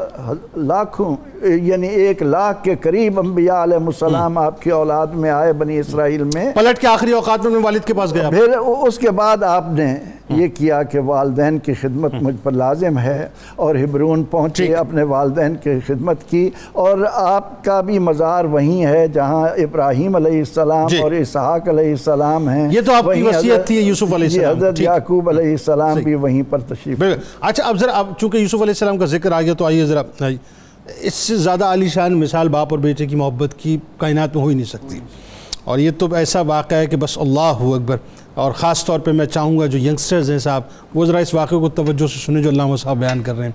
لاکھوں یعنی 1 لاکھ کے قریب انبیاء علیہ السلام آپ کی اولاد میں آئے بنی اسرائیل میں۔ پلٹ کے آخری اوقات میں والد کے پاس گیا، پھر اس کے بعد آپ نے یہ کیا کہ والدین کی خدمت مجھ پر لازم ہے، اور ہبرون پہنچے، اپنے والدین کی خدمت کی، اور آپ کا بھی مزار وہیں ہے جہاں ابراہیم علیہ السلام اور اسحاق علیہ السلام ہیں۔ یہ تو آپ کی وصیت تھی یوسف علیہ السلام، حضرت یعقوب علیہ السلام بھی وہیں پر تشریف۔ اچھا اب ذرا چونکہ یوسف علیہ السلام کا ذکر آ گیا تو آئیے ذرا، اس سے زیادہ عالی شان مثال باپ اور بیٹے کی محبت کی کائنات میں ہو ہی نہیں سکتی، اور یہ تو ایسا واقعہ ہے کہ بس اللہ اکبر۔ اور خاص طور پہ میں چاہوں گا جو ینگسٹرز ہیں صاحب وہ ذرا اس واقعے کو توجہ سے سنیں جو علامہ صاحب بیان کر رہے ہیں،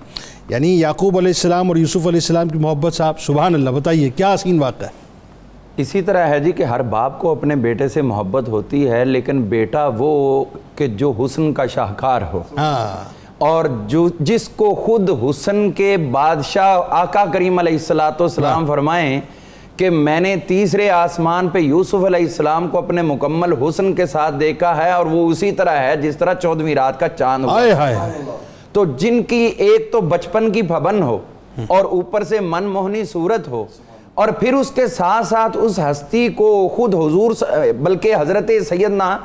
یعنی یعقوب علیہ السلام اور یوسف علیہ السلام کی محبت صاحب سبحان اللہ، بتائیے کیا حسین واقعہ ہے۔ اسی طرح ہے جی کہ ہر باپ کو اپنے بیٹے سے محبت ہوتی ہے، لیکن بیٹا وہ کہ جو حسن کا شاہکار ہو، اور جس کو خود حسن کے بادشاہ آقا کریم علیہ السلام فرمائیں کہ میں نے تیسرے آسمان پہ یوسف علیہ السلام کو اپنے مکمل حسن کے ساتھ دیکھا ہے، اور وہ اسی طرح ہے جس طرح 14ویں رات کا چاند ہو۔ تو جن کی ایک تو بچپن کی پھبن ہو اور اوپر سے من موہنی صورت ہو، اور پھر اس کے ساتھ ساتھ اس ہستی کو خود حضور بلکہ حضرت سیدنا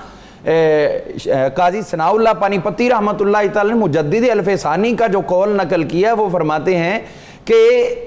قاضی ثناء اللہ پانی پتی رحمۃ اللہ تعالی مجدد الف ثانی کا جو قول نقل کیا ہے، وہ فرماتے ہیں کہ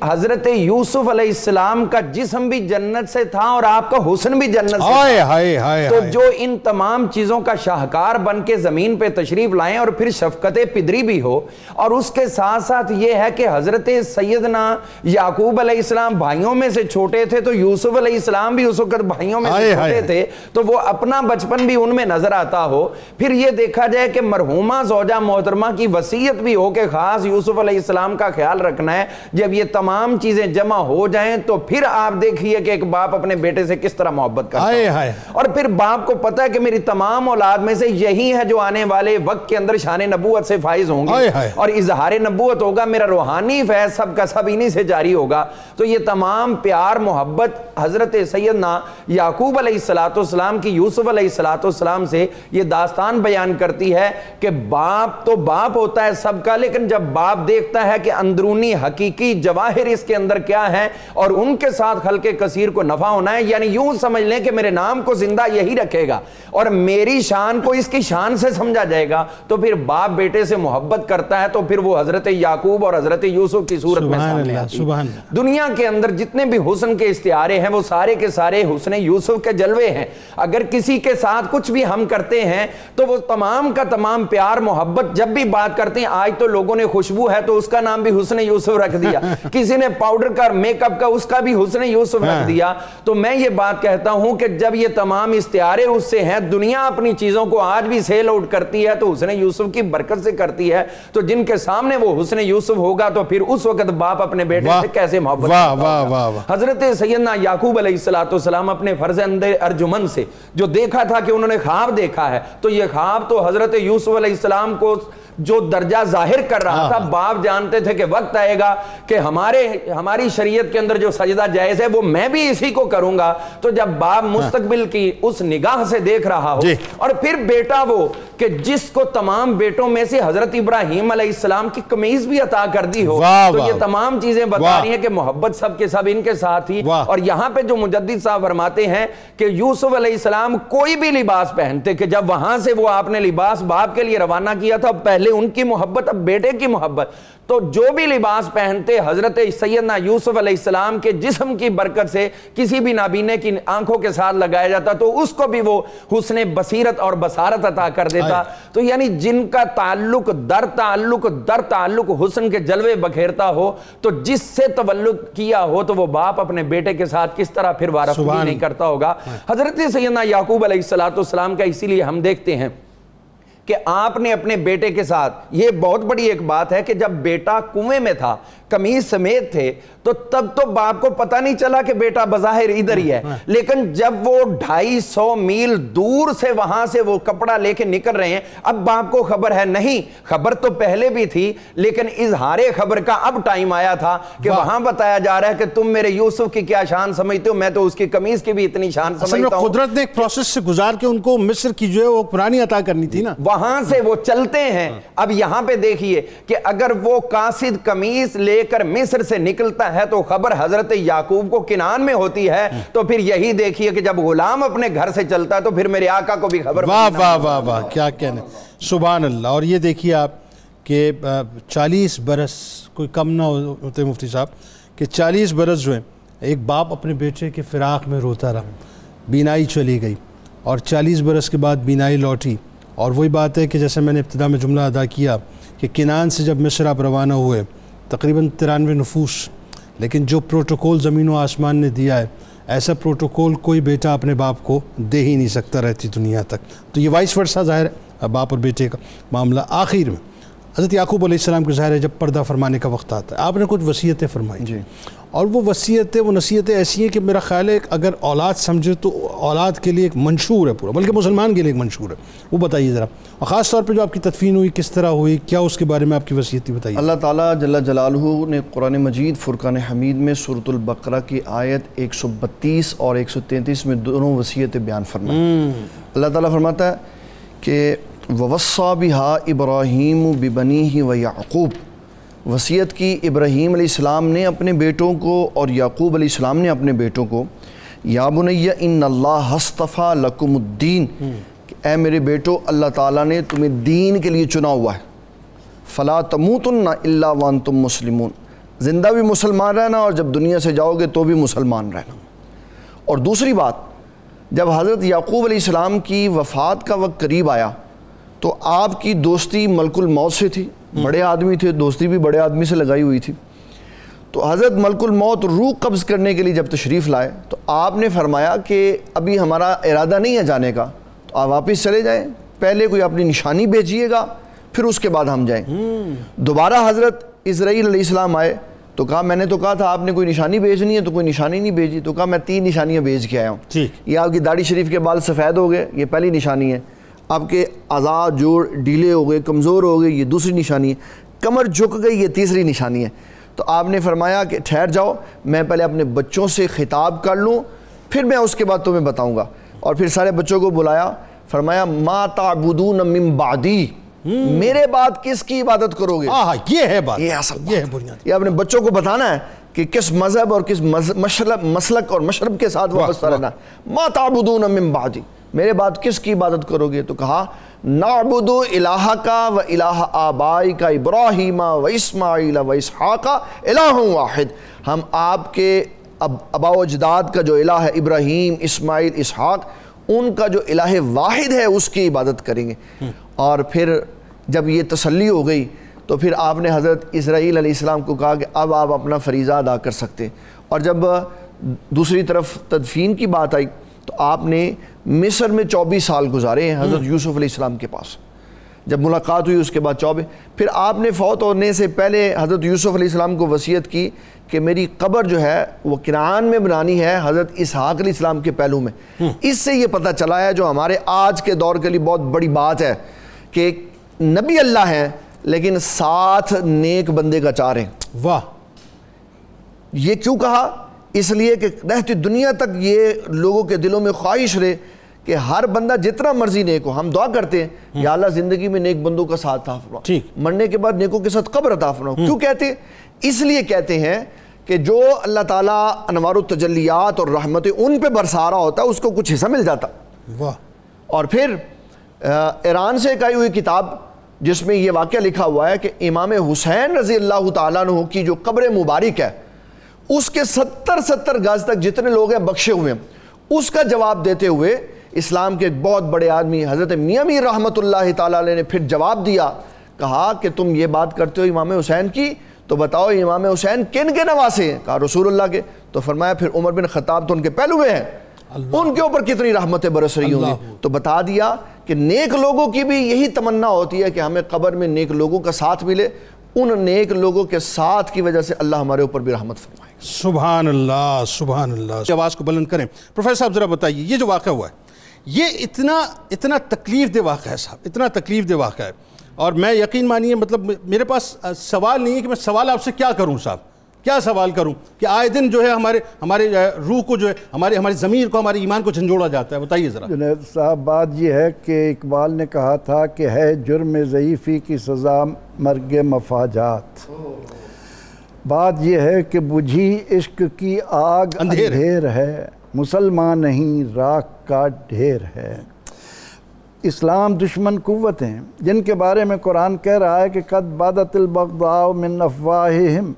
حضرت یوسف علیہ السلام کا جسم بھی جنت سے تھا اور آپ کا حسن بھی جنت سے تھا، تو جو ان تمام چیزوں کا شاہکار بن کے زمین پہ تشریف لائیں اور پھر شفقت پدری بھی ہو، اور اس کے ساتھ ساتھ یہ ہے کہ حضرت سیدنا یعقوب علیہ السلام بھائیوں میں سے چھوٹے تھے، تو یوسف علیہ السلام بھی اس وقت بھائیوں میں سے چھوٹے تھے، تو وہ اپنا بچپن بھی ان میں نظر آتا ہو۔ پھر یہ دیکھا جائے کہ مرحومہ زوجہ محترمہ کی وصیت بھی ہو کہ خاص یوسف علیہ السلام کا خیال رکھنا ہے۔ جب یہ تمام چیزیں جمع ہو جائیں تو پھر آپ دیکھیے کہ ایک باپ اپنے بیٹے سے کس طرح محبت کرتا ہے، اور پھر باپ کو پتا ہے کہ میری تمام اولاد میں سے یہی ہے جو آنے والے وقت کے اندر شان نبوت سے فائز ہوں گے اور اظہار نبوت ہوگا، میرا روحانی فیض سب کا سب انہی سے جاری ہوگا۔ تو یہ تمام پیار محبت حضرت سیدنا یعقوب علیہ السلام کی یوسف علیہ السلام سے یہ داستان بیان کرتی ہے کہ باپ تو باپ ہوتا ہے سب کا، لیکن جب باپ دیکھتا ہے کہ اندرونی حقیقی جواہر اس کے اندر کیا ہے اور ان کے ساتھ خلق کثیر کو نفع ہونا ہے، یعنی یوں سمجھ لیں کہ میرے نام کو زندہ یہی رکھے گا اور میری شان کو اس کی شان سے سمجھا جائے گا، تو پھر باپ بیٹے سے محبت کرتا ہے، تو پھر وہ حضرت یعقوب اور حضرت یوسف کی صورت میں سامنے آتی ہے۔ دنیا کے اندر جتنے بھی حسن کے استعارے ہیں وہ سارے کے سارے حسن یوسف کے جلوے ہیں۔ اگر کسی کے ساتھ کچھ بھی ہم کرتے ہیں تو وہ تمام کا تمام پیار محبت، جب بھی بات کرتے ہیں آج تو لوگوں نے خوشبو ہے تو اس کا نام بھی حسن یوسف رکھ دیا، کسی نے پاؤڈر کا میک اپ کا اس کا بھی حسن یوسف رکھ دیا۔ تو میں یہ بات کہتا ہوں کہ جب یہ تمام استعارے اس سے ہیں، دنیا اپنی چیزوں کو آج بھی سیل آؤٹ کرتی ہے تو حسن یوسف کی برکت سے کرتی ہے، تو جن کے سامنے وہ حسن یوسف ہوگا تو پھر اس وقت باپ اپنے بیٹے سے کیسے محبت کرتا ہوگا۔ حضرت سیدنا یعقوب علیہ السلام اپنے فرزند ارجمن سے جو دیکھا تھا کہ انہوں نے خواب دیکھا ہے، تو یہ خواب تو حضرت یوسف علیہ السلام کو جو درجہ ظاہر کر رہا تھا، باپ جانتے تھے کہ وقت آئے گا کہ ہماری شریعت کے اندر جو سجدہ جائز ہے وہ میں بھی اسی کو کروں گا۔ تو جب باپ مستقبل کی اس نگاہ سے دیکھ رہا ہو اور پھر بیٹا وہ کہ جس کو تمام بیٹوں میں سے حضرت ابراہیم علیہ السلام کی قمیض بھی عطا کر دی ہو، تو یہ تمام چیزیں بتا رہی ہیں کہ محبت سب کے سب ان کے ساتھ ہی۔ اور یہاں پہ جو مجدد صاحب فرماتے ہیں کہ یوسف علیہ السلام کوئی بھی لباس پہنتے کہ جب وہاں سے وہ آپ نے لباس باپ کے لیے روانہ کیا تھا، پہلے ان کی محبت اب بیٹے کی محبت، تو جو بھی لباس پہنتے حضرت سیدنا یوسف علیہ السلام کے جسم کی برکت سے کسی بھی نابینے کی آنکھوں کے ساتھ لگایا جاتا تو اس کو بھی وہ حسن بصیرت اور بصارت عطا کر دیتا۔ تو یعنی جن کا تعلق در تعلق حسن کے جلوے بکھیرتا ہو، تو جس سے تولد کیا ہو تو وہ باپ اپنے بیٹے کے ساتھ کس طرح پھر وارثگی نہیں کرتا ہوگا۔ حضرت سیدنا یعقوب علیہ السلام کا اسی لیے ہم دیکھتے ہیں کہ آپ نے اپنے بیٹے کے ساتھ، یہ بہت بڑی ایک بات ہے کہ جب بیٹا کنویں میں تھا قمیص سمیت تھے تو تب تو باپ کو پتہ نہیں چلا کہ بیٹا بظاہر ادھر ہی ہے، لیکن جب وہ 250 میل دور سے وہاں سے وہ کپڑا لے کے نکل رہے ہیں، اب باپ کو خبر ہے نہیں، خبر تو پہلے بھی تھی لیکن اظہار خبر کا اب ٹائم آیا تھا کہ وہاں بتایا جا رہا ہے کہ تم میرے یوسف کی کیا شان سمجھتے ہو، میں تو اس کی قمیص کی بھی اتنی شان سمجھتا ہوں۔ قدرت نے ایک پروسیس سے گزار کے ان کو مصر کی جو ہے وہ پرانی عطا کرنی تھی نا، وہاں سے وہ چلتے ہیں۔ اب یہاں پہ دیکھیے کہ اگر وہ قاصد قمیص لے کر مصر سے نکلتا ہے تو خبر حضرت یعقوب کو کنعان میں ہوتی ہے، تو پھر یہی دیکھیے کہ جب غلام اپنے گھر سے چلتا ہے تو پھر میرے آقا کو بھی خبر۔ واہ واہ واہ واہ، کیا کہنے، سبحان اللہ۔ اور یہ دیکھیے آپ کہ 40 برس کوئی کم نہ ہوتے مفتی صاحب، کہ 40 برس جو ہیں ایک باپ اپنے بیٹے کے فراق میں روتا رہا، بینائی چلی گئی اور 40 برس کے بعد بینائی لوٹی۔ اور وہی بات ہے کہ جیسے میں نے ابتدا میں جملہ ادا کیا کہ کنعان سے جب مصر آپ روانہ ہوئے تقریباً 93 نفوس، لیکن جو پروٹوکول زمین و آسمان نے دیا ہے ایسا پروٹوکول کوئی بیٹا اپنے باپ کو دے ہی نہیں سکتا رہتی دنیا تک۔ تو یہ وائس ورثہ ظاہر ہے باپ اور بیٹے کا معاملہ۔ آخر میں حضرت یعقوب علیہ السلام کے ظاہر ہے جب پردہ فرمانے کا وقت آتا ہے، آپ نے کچھ وصیتیں فرمائی اور وہ وصیتیں وہ نصیحتیں ایسی ہیں کہ میرا خیال ہے اگر اولاد سمجھے تو اولاد کے لیے ایک منشور ہے پورا، بلکہ مسلمان کے لیے ایک منشور ہے، وہ بتائیے ذرا، اور خاص طور پہ جو آپ کی تدفین ہوئی کس طرح ہوئی، کیا اس کے بارے میں آپ کی وصیت بتائیے۔ اللہ تعالیٰ جل جلالہ نے قرآن مجید فرقان حمید میں سورۃ البقرہ کی آیت 132 اور 133 میں دونوں وصیتیں بیان فرمائیں۔ اللہ تعالیٰ فرماتا ہے کہ وَوَصَّى بِهَا إِبْرَاهِيمُ بِبَنِيهِ وَيَعْقُوبُ وصیت کی ابراہیم علیہ السلام نے اپنے بیٹوں کو اور یعقوب علیہ السلام نے اپنے بیٹوں کو، یا بنی ان اللہ اصطفیٰ لکم الدین، کہ اے میرے بیٹو اللہ تعالیٰ نے تمہیں دین کے لیے چنا ہوا ہے، فلا تموتن الا وانتم مسلمون، زندہ بھی مسلمان رہنا اور جب دنیا سے جاؤ گے تو بھی مسلمان رہنا۔ اور دوسری بات، جب حضرت یعقوب علیہ السلام کی وفات کا وقت قریب آیا تو آپ کی دوستی ملک الموت سے تھی، بڑے آدمی تھے، دوستی بھی بڑے آدمی سے لگائی ہوئی تھی۔ تو حضرت ملک الموت روح قبض کرنے کے لیے جب تشریف لائے تو آپ نے فرمایا کہ ابھی ہمارا ارادہ نہیں ہے جانے کا، تو آپ واپس چلے جائیں، پہلے کوئی اپنی نشانی بھیجیے گا پھر اس کے بعد ہم جائیں۔ دوبارہ حضرت اسرائیل علیہ السلام آئے تو کہا میں نے تو کہا تھا آپ نے کوئی نشانی بھیجنی ہے، تو کوئی نشانی نہیں بھیجی، تو کہا میں 3 نشانیاں بھیج کے آیا ہوں۔ یہ آپ کی داڑھی شریف کے بال سفید ہو گئے، یہ پہلی نشانی ہے، آپ کے اعضاء جوڑ ڈھیلے ہو گئے، کمزور ہو گئے، یہ دوسری نشانی ہے، کمر جھک گئی، یہ تیسری نشانی ہے۔ تو آپ نے فرمایا کہ ٹھہر جاؤ، میں پہلے اپنے بچوں سے خطاب کر لوں پھر میں اس کے بعد تمہیں بتاؤں گا۔ اور پھر سارے بچوں کو بلایا، فرمایا ما تعبدون من بعدی، میرے بعد کس کی عبادت کرو گے؟ یہ ہے بات، یہ اصل یہ ہے بنیاد۔ یہ اپنے بچوں کو بتانا ہے کہ کس مذہب اور کس مسلک اور مشرب کے ساتھ وابستہ رہنا ہے۔ ما تعبدون من بعدی، میرے بعد کس کی عبادت کرو گے؟ تو کہا نعبد الہک و الہ آبائک ابراہیم و اسماعیل و اسحاق الہ واحد، ہم آپ کے آباء و اجداد کا جو الہ ہے ابراہیم، اسماعیل، اسحاق، ان کا جو الہ واحد ہے اس کی عبادت کریں گے۔ اور پھر جب یہ تسلی ہو گئی تو پھر آپ نے حضرت اسرائیل علیہ السلام کو کہا کہ اب آپ اپنا فریضہ ادا کر سکتے۔ اور جب دوسری طرف تدفین کی بات آئی تو آپ نے مصر میں 24 سال گزارے ہیں حضرت یوسف علیہ السلام کے پاس۔ جب ملاقات ہوئی اس کے بعد 24، پھر آپ نے فوت ہونے سے پہلے حضرت یوسف علیہ السلام کو وصیت کی کہ میری قبر جو ہے وہ کنعان میں بنانی ہے، حضرت اسحاق علیہ السلام کے پہلو میں۔ اس سے یہ پتہ چلا ہے جو ہمارے آج کے دور کے لیے بہت بڑی بات ہے کہ نبی اللہ ہیں لیکن ساتھ نیک بندے کا چار ہیں۔ واہ! یہ کیوں کہا؟ اس لیے کہ رہتی دنیا تک یہ لوگوں کے دلوں میں خواہش رہے کہ ہر بندہ جتنا مرضی نیک ہو۔ ہم دعا کرتے ہیں یا اللہ زندگی میں نیک بندوں کا ساتھ عطا فرما، مرنے کے بعد نیکوں کے ساتھ قبر عطا فرما۔ کیوں کہتے ہیں؟ اس لیے کہتے ہیں کہ جو اللہ تعالیٰ انوار التجلیات اور رحمتیں ان پہ برسا رہا ہوتا ہے اس کو کچھ حصہ مل جاتا۔ واہ! اور پھر ایران سے ایک آئی ہوئی کتاب جس میں یہ واقعہ لکھا ہوا ہے کہ امام حسین رضی اللہ تعالیٰ عنہ کی جو قبر مبارک ہے اس کے 70 گز تک جتنے لوگ ہیں بخشے ہوئے ہیں، اس کا جواب دیتے ہوئے اسلام کے ایک بہت بڑے آدمی حضرت میاں میر رحمۃ اللہ تعالیٰ علیہ نے پھر جواب دیا، کہا کہ تم یہ بات کرتے ہو امام حسین کی، تو بتاؤ امام حسین کن کے نواسے ہیں؟ کہا رسول اللہ کے۔ تو فرمایا پھر عمر بن خطاب تو ان کے پہلو میں ہیں، ان کے اوپر کتنی رحمتیں برس رہی ہوں گی۔ تو بتا دیا کہ نیک لوگوں کی بھی یہی تمنا ہوتی ہے کہ ہمیں قبر میں نیک لوگوں کا ساتھ ملے، ان نیک لوگوں کے ساتھ کی وجہ سے اللہ ہمارے اوپر بھی رحمت فرمائے۔ سبحان اللہ، سبحان اللہ۔ آواز کو بلند کریں۔ پروفیسر صاحب ذرا بتائیے یہ جو واقعہ ہوا ہے یہ اتنا تکلیف دہ واقعہ ہے صاحب، اتنا تکلیف دہ واقعہ ہے، اور میں یقین مانیے مطلب میرے پاس سوال نہیں ہے کہ میں سوال آپ سے کیا کروں صاحب، کیا سوال کروں کہ آئے دن جو ہے ہمارے روح کو جو ہے ہماری ضمیر کو، ہمارے ایمان کو جھنجھوڑا جاتا ہے۔ بتائیے ذرا۔ جنید صاحب بات یہ ہے کہ اقبال نے کہا تھا کہ ہے جرم ضعیفی کی سزا مرگ مفاجات۔ بات یہ ہے کہ بجھی عشق کی آگ اندھیر ہے، مسلمان نہیں راکھ کا ڈھیر ہے۔ اسلام دشمن قوت ہیں جن کے بارے میں قرآن کہہ رہا ہے کہ قد بدت البغضاء من افواہہم،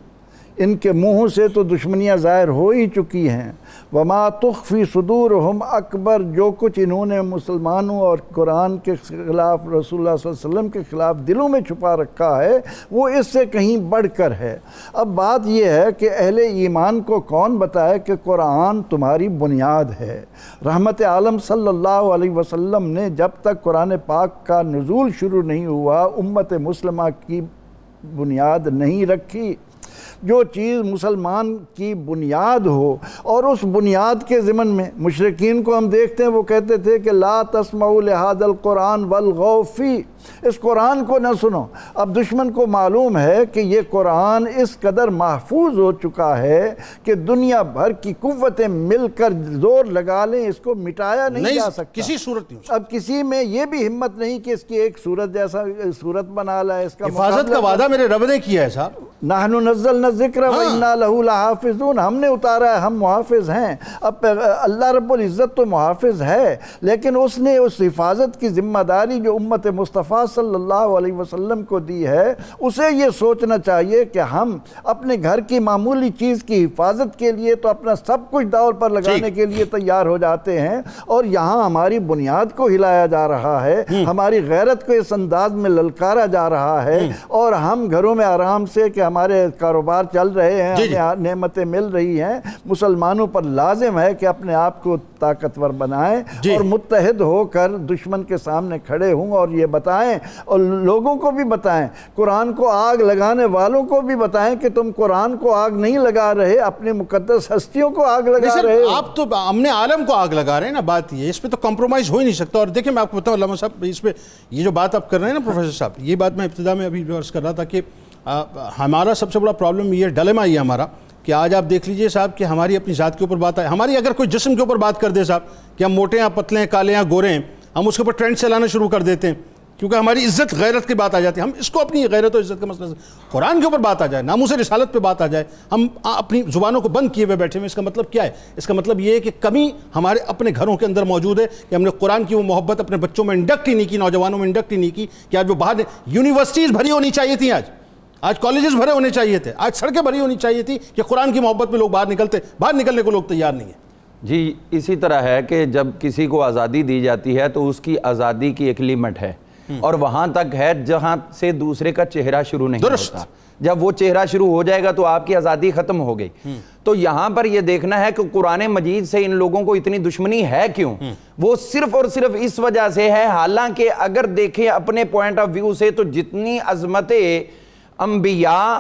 ان کے منہوں سے تو دشمنیاں ظاہر ہو ہی چکی ہیں۔ وما تخفی صدورہم اکبر، جو کچھ انہوں نے مسلمانوں اور قرآن کے خلاف، رسول اللہ صلی اللہ علیہ وسلم کے خلاف دلوں میں چھپا رکھا ہے وہ اس سے کہیں بڑھ کر ہے۔ اب بات یہ ہے کہ اہل ایمان کو کون بتائے کہ قرآن تمہاری بنیاد ہے۔ رحمت عالم صلی اللہ علیہ وسلم نے جب تک قرآن پاک کا نزول شروع نہیں ہوا امت مسلمہ کی بنیاد نہیں رکھی۔ جو چیز مسلمان کی بنیاد ہو اور اس بنیاد کے ضمن میں مشرکین کو ہم دیکھتے ہیں وہ کہتے تھے کہ لا تسمعوا لہذا القرآن والغوا فیہ، اس قرآن کو نہ سنو۔ اب دشمن کو معلوم ہے کہ یہ قرآن اس قدر محفوظ ہو چکا ہے کہ دنیا بھر کی قوتیں مل کر زور لگا لیں اس کو مٹایا نہیں جا سکتا کسی صورت نہیں۔ اب کسی میں یہ بھی ہمت نہیں کہ اس کی ایک صورت جیسا صورت بنا لائے، اس کا حفاظت کا وعدہ میرے رب نے کیا ہے صاحب۔ نحن نزلنا الذکر وإنا لہ لحافظون، ہم نے اتارا ہے، ہم محافظ ہیں۔ اب اللہ رب العزت تو محافظ ہے، لیکن اس نے اس حفاظت کی ذمہ داری جو امت مصطفیٰ صلی اللہ علیہ وسلم کو دی ہے، اسے یہ سوچنا چاہیے کہ ہم اپنے گھر کی معمولی چیز کی حفاظت کے لیے تو اپنا سب کچھ داؤ پر لگانے کے لیے تیار ہو جاتے ہیں، اور یہاں ہماری بنیاد کو ہلایا جا رہا ہے، ہماری غیرت کو اس انداز میں للکارا جا رہا ہے، اور ہم گھروں میں آرام سے کہ ہمارے کاروبار چل رہے ہیں، ہمیں نعمتیں مل رہی ہیں۔ مسلمانوں پر لازم ہے کہ اپنے آپ کو طاقتور بنائیں اور متحد ہو کر دشمن کے سامنے کھڑے ہوں اور یہ بتائیں، اور لوگوں کو بھی بتائیں، قرآن کو آگ لگانے والوں کو بھی بتائیں کہ تم قرآن کو آگ نہیں لگا رہے، اپنی مقدس ہستیوں کو آگ لگا رہے ہو۔ آپ تو امن عالم کو آگ لگا رہے ہیں نا، بات یہ اس پہ تو کمپرومائز ہو ہی نہیں سکتا۔ اور دیکھیں میں آپ کو بتاؤں علامہ صاحب، اس پہ یہ جو بات آپ کر رہے ہیں نا پروفیسر صاحب، یہ بات میں ابتدا میں ابھی عرض کر رہا تھا کہ ہمارا سب سے بڑا پرابلم یہ ڈلیما یہ ہمارا کہ آج آپ دیکھ لیجئے صاحب کہ ہماری اپنی ذات کے اوپر بات آئے، ہماری اگر کوئی جسم کے اوپر بات کر دے صاحب کہ ہم موٹے ہیں، پتلے ہیں، کالے ہیں، گورے ہیں، ہم اس کے اوپر ٹرینڈ چلانا شروع کر دیتے ہیں کیونکہ ہماری عزت غیرت کی بات آ جاتی ہے۔ ہم اس کو اپنی غیرت و عزت کا مسئلہ قرآن کے اوپر بات آ جائے، ناموس رسالت پہ بات آ جائے، ہم اپنی زبانوں کو بند کیے ہوئے بیٹھے ہوئے، اس کا مطلب کیا ہے؟ اس کا مطلب یہ ہے کہ کمی ہمارے اپنے گھروں کے اندر موجود ہے کہ ہم نے قرآن کی وہ محبت اپنے بچوں میں انڈکٹ ہی نہیں کی، نوجوانوں میں انڈکٹ ہی نہیں کی کہ آج وہ باہر یونیورسٹیز بھری ہونی چاہیے تھیں، آج کالجز بھرے ہونے چاہیے تھے، آج سڑکیں بھری ہونی چاہیے تھی کہ قرآن کی محبت میں لوگ باہر نکلنے کو لوگ تیار نہیں ہیں۔ جی اسی طرح ہے کہ جب کسی کو آزادی دی جاتی ہے تو اس کی آزادی کی ایک لیمٹ ہے، اور وہاں تک ہے جہاں سے دوسرے کا چہرہ شروع نہیں ہوتا۔ جب وہ چہرہ شروع ہو جائے گا تو آپ کی آزادی ختم ہو گئی۔ تو یہاں پر یہ دیکھنا ہے کہ قرآن مجید سے ان لوگوں کو اتنی دشمنی ہے کیوں؟ وہ صرف اور صرف اس وجہ سے ہے، حالانکہ اگر دیکھیں اپنے پوائنٹ آف ویو سے تو جتنی عظمت انبیاء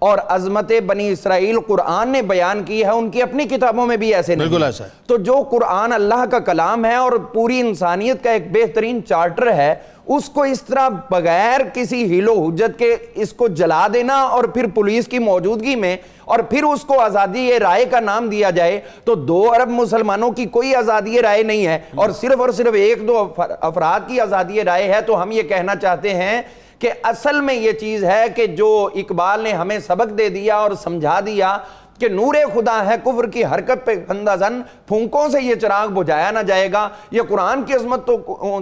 اور عظمت بنی اسرائیل قرآن نے بیان کی ہے، ان کی اپنی کتابوں میں بھی ایسے نہیں ہے۔ تو جو قرآن اللہ کا کلام ہے اور پوری انسانیت کا ایک بہترین چارٹر ہے، اس کو اس طرح بغیر کسی حیل و حجت کے اس کو جلا دینا اور پھر پولیس کی موجودگی میں اور پھر اس کو آزادی رائے کا نام دیا جائے، تو 2 ارب مسلمانوں کی کوئی آزادی رائے نہیں ہے اور صرف 1-2 افراد کی آزادی رائے ہے۔ تو ہم یہ کہنا چاہتے ہیں کہ اصل میں یہ چیز ہے کہ جو اقبال نے ہمیں سبق دے دیا اور سمجھا دیا کہ نور خدا ہے کفر کی حرکت پہ خندہ زن، پھونکوں سے یہ چراغ بجھایا نہ جائے گا۔ یہ قرآن کی عظمت تو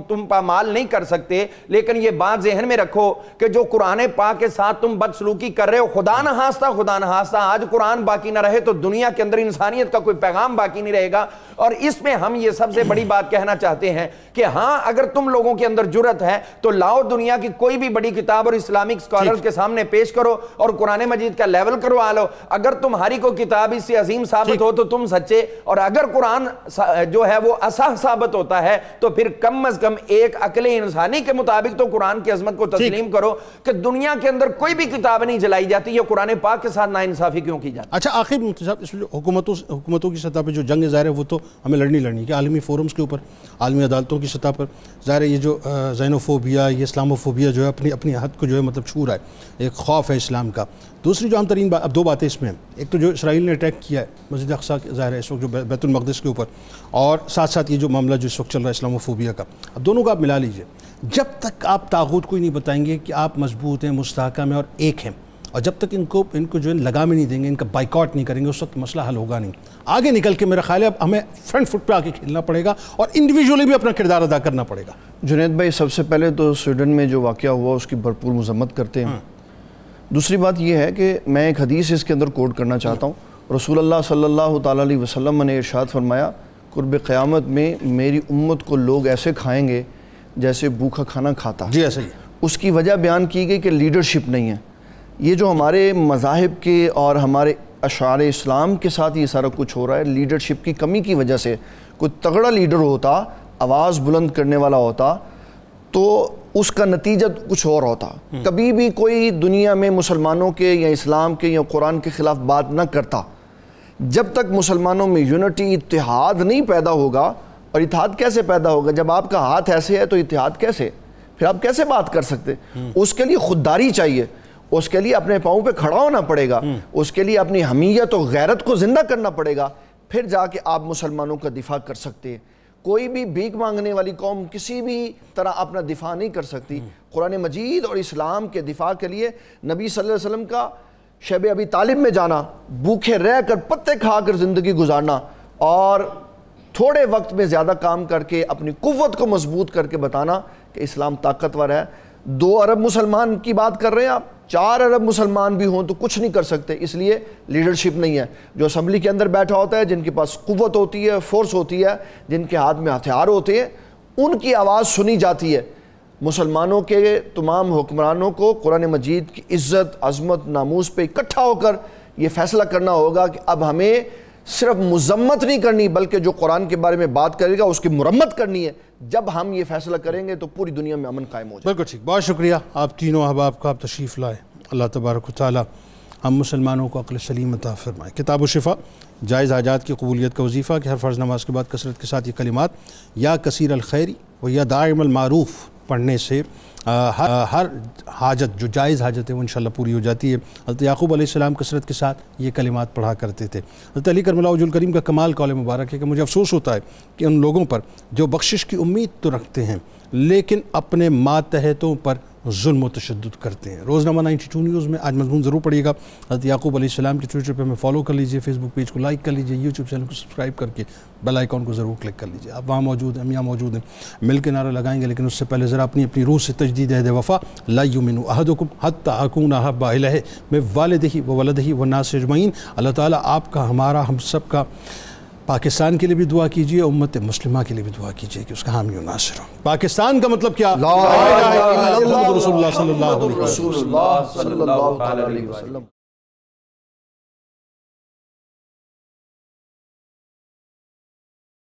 تم پامال نہیں کر سکتے، لیکن یہ بات ذہن میں رکھو کہ جو قرآن پاک کے ساتھ تم بدسلوکی کر رہے ہو، خدا نہ ہاستہ آج قرآن باقی نہ رہے تو دنیا کے اندر انسانیت کا کوئی پیغام باقی نہیں رہے گا۔ اور اس میں ہم یہ سب سے بڑی بات کہنا چاہتے ہیں کہ ہاں اگر تم لوگوں کے اندر جرت ہے تو لاؤ دنیا کی کوئی بھی بڑی کتاب اور اسلامک سکالرز کے سامنے پیش کرو اور قرآن مجید کا لیول کروا لو۔ اگر تمہاری کو کتاب اس سے عظیم ثابت ہو تو تم سچے، اور اگر قرآن جو ہے وہ اصح ثابت ہوتا ہے تو پھر کم از کم ایک عقل انسانی کے مطابق تو قرآن کی عظمت کو تسلیم کرو کہ دنیا کے اندر کوئی بھی کتاب نہیں جلائی جاتی، یہ قرآن پاک کے ساتھ ناانصافی کیوں کی جاتی ہے؟ اچھا آخر صاحب اس میں حکومتوں کی سطح پہ جو جنگ ظاہر ہے وہ تو ہمیں لڑنی ہے کہ عالمی فورمز کے اوپر، عالمی عدالتوں کی سطح پر ظاہر ہے یہ جو زینوفوبیا، یہ اسلاموفوبیا جو ہے اپنی حد کو جو ہے مطلب چھو رہا ہے، ایک خوف ہے اسلام کا۔ دوسری جو عام ترین بات، اب 2 باتیں اس میں ہیں، ایک تو جو اسرائیل نے اٹیک کیا ہے مسجد اقصیٰ ظاہر ہے اس وقت جو بیت المقدس کے اوپر، اور ساتھ ساتھ یہ جو معاملہ جو اس وقت چل رہا ہے اسلاموفوبیا کا، اب دونوں کو آپ ملا لیجئے۔ جب تک آپ طاغوت کو ہی نہیں بتائیں گے کہ آپ مضبوط ہیں، مستحکم ہیں اور ایک ہیں، اور جب تک ان کو جو ہے لگام نہیں دیں گے، ان کا بائیکاٹ نہیں کریں گے، اس وقت مسئلہ حل ہوگا نہیں۔ آگے نکل کے میرا خیال ہے اب ہمیں فرنٹ فٹ پہ آ کے کھیلنا پڑے گا اور انڈیویجولی بھی اپنا کردار ادا کرنا پڑے گا۔ جنید بھائی، سب سے پہلے تو سویڈن میں جو واقعہ ہوا اس کی بھرپور مذمت کرتے ہیں۔ دوسری بات یہ ہے کہ میں ایک حدیث اس کے اندر کوٹ کرنا چاہتا ہوں۔ رسول اللہ صلی اللہ تعالیٰ علیہ وسلم نے ارشاد فرمایا، قرب قیامت میں میری امت کو لوگ ایسے کھائیں گے جیسے بھوکا کھانا کھاتا۔ جی ایسا ہی۔ اس کی وجہ بیان کی گئی کہ لیڈرشپ نہیں ہے۔ یہ جو ہمارے مذاہب کے اور ہمارے اشعار اسلام کے ساتھ یہ سارا کچھ ہو رہا ہے، لیڈرشپ کی کمی کی وجہ سے۔ کوئی تگڑا لیڈر ہوتا، آواز بلند کرنے والا ہوتا تو اس کا نتیجہ کچھ اور ہوتا۔ کبھی بھی کوئی دنیا میں مسلمانوں کے یا اسلام کے یا قرآن کے خلاف بات نہ کرتا۔ جب تک مسلمانوں میں یونٹی، اتحاد نہیں پیدا ہوگا، اور اتحاد کیسے پیدا ہوگا؟ جب آپ کا ہاتھ ایسے ہے تو اتحاد کیسے؟ پھر آپ کیسے بات کر سکتے؟ اس کے لیے خودداری چاہیے، اس کے لیے اپنے پاؤں پہ کھڑا ہونا پڑے گا، اس کے لیے اپنی حمیت و غیرت کو زندہ کرنا پڑے گا، پھر جا کے آپ مسلمانوں کا دفاع کر سکتے ہیں۔ کوئی بھی بھیک مانگنے والی قوم کسی بھی طرح اپنا دفاع نہیں کر سکتی۔ قرآن مجید اور اسلام کے دفاع کے لیے نبی صلی اللہ علیہ وسلم کا شب ابی طالب میں جانا، بھوکے رہ کر پتے کھا کر زندگی گزارنا، اور تھوڑے وقت میں زیادہ کام کر کے اپنی قوت کو مضبوط کر کے بتانا کہ اسلام طاقتور ہے۔ 2 ارب مسلمان کی بات کر رہے ہیں آپ، 4 ارب مسلمان بھی ہوں تو کچھ نہیں کر سکتے، اس لیے لیڈرشپ نہیں ہے۔ جو اسمبلی کے اندر بیٹھا ہوتا ہے، جن کے پاس قوت ہوتی ہے، فورس ہوتی ہے، جن کے ہاتھ میں ہتھیار ہوتے ہیں، ان کی آواز سنی جاتی ہے۔ مسلمانوں کے تمام حکمرانوں کو قرآن مجید کی عزت، عظمت، ناموس پہ اکٹھا ہو کر یہ فیصلہ کرنا ہوگا کہ اب ہمیں صرف مذمت نہیں کرنی، بلکہ جو قرآن کے بارے میں بات کرے گا اس کی مرمت کرنی ہے۔ جب ہم یہ فیصلہ کریں گے تو پوری دنیا میں امن قائم ہو جائے۔ بالکل ٹھیک، بہت شکریہ آپ تینوں احباب کا، آپ تشریف لائے۔ اللہ تبارک و تعالی ہم مسلمانوں کو عقل سلیم عطا فرمائے۔ کتاب و شفا، جائز حاجات کی قبولیت کا وظیفہ کہ ہر فرض نماز کے بعد کثرت کے ساتھ یہ کلمات یا کثیر الخیری و یا دائم المعروف پڑھنے سے ہر حاجت جو جائز حاجت ہے وہ انشاءاللہ پوری ہو جاتی ہے۔ حضرت یعقوب علیہ السلام کثرت کے ساتھ یہ کلمات پڑھا کرتے تھے۔ حضرت علی کرم اللہ وجہ الکریم کا کمال قول مبارک ہے کہ مجھے افسوس ہوتا ہے کہ ان لوگوں پر جو بخشش کی امید تو رکھتے ہیں لیکن اپنے ماتحتوں پر ظلم و تشدد کرتے ہیں۔ روزنامہ 92 نیوز میں آج مضمون ضرور پڑھیے گا۔ حضرت یعقوب علیہ السلام کے ٹویٹر پہ ہمیں فالو کر لیجئے، فیس بک پیج کو لائک کر لیجئے، یوٹیوب چینل کو سبسکرائب کر کے بیل آئیکن کو ضرور کلک کر لیجئے۔ آپ وہاں موجود ہیں، ہم یہاں موجود ہیں، مل کے نعرہ لگائیں گے، لیکن اس سے پہلے ذرا اپنی روح سے تجدید عہد وفا، لا یؤمن احدکم حتی اکون احب الیہ من والدہ وولدہ والناس اجمعین۔ اللہ تعالیٰ آپ کا، ہمارا، ہم سب کا، پاکستان کے لیے بھی دعا کیجئے، امت مسلمہ کے لیے بھی دعا کیجئے کہ اس کا حامی و ناصر ہو۔ پاکستان کا مطلب کیا؟ لا الہ الا اللہ محمد رسول اللہ صلی اللہ علیہ وسلم۔ رسول اللہ صلی اللہ علیہ وسلم۔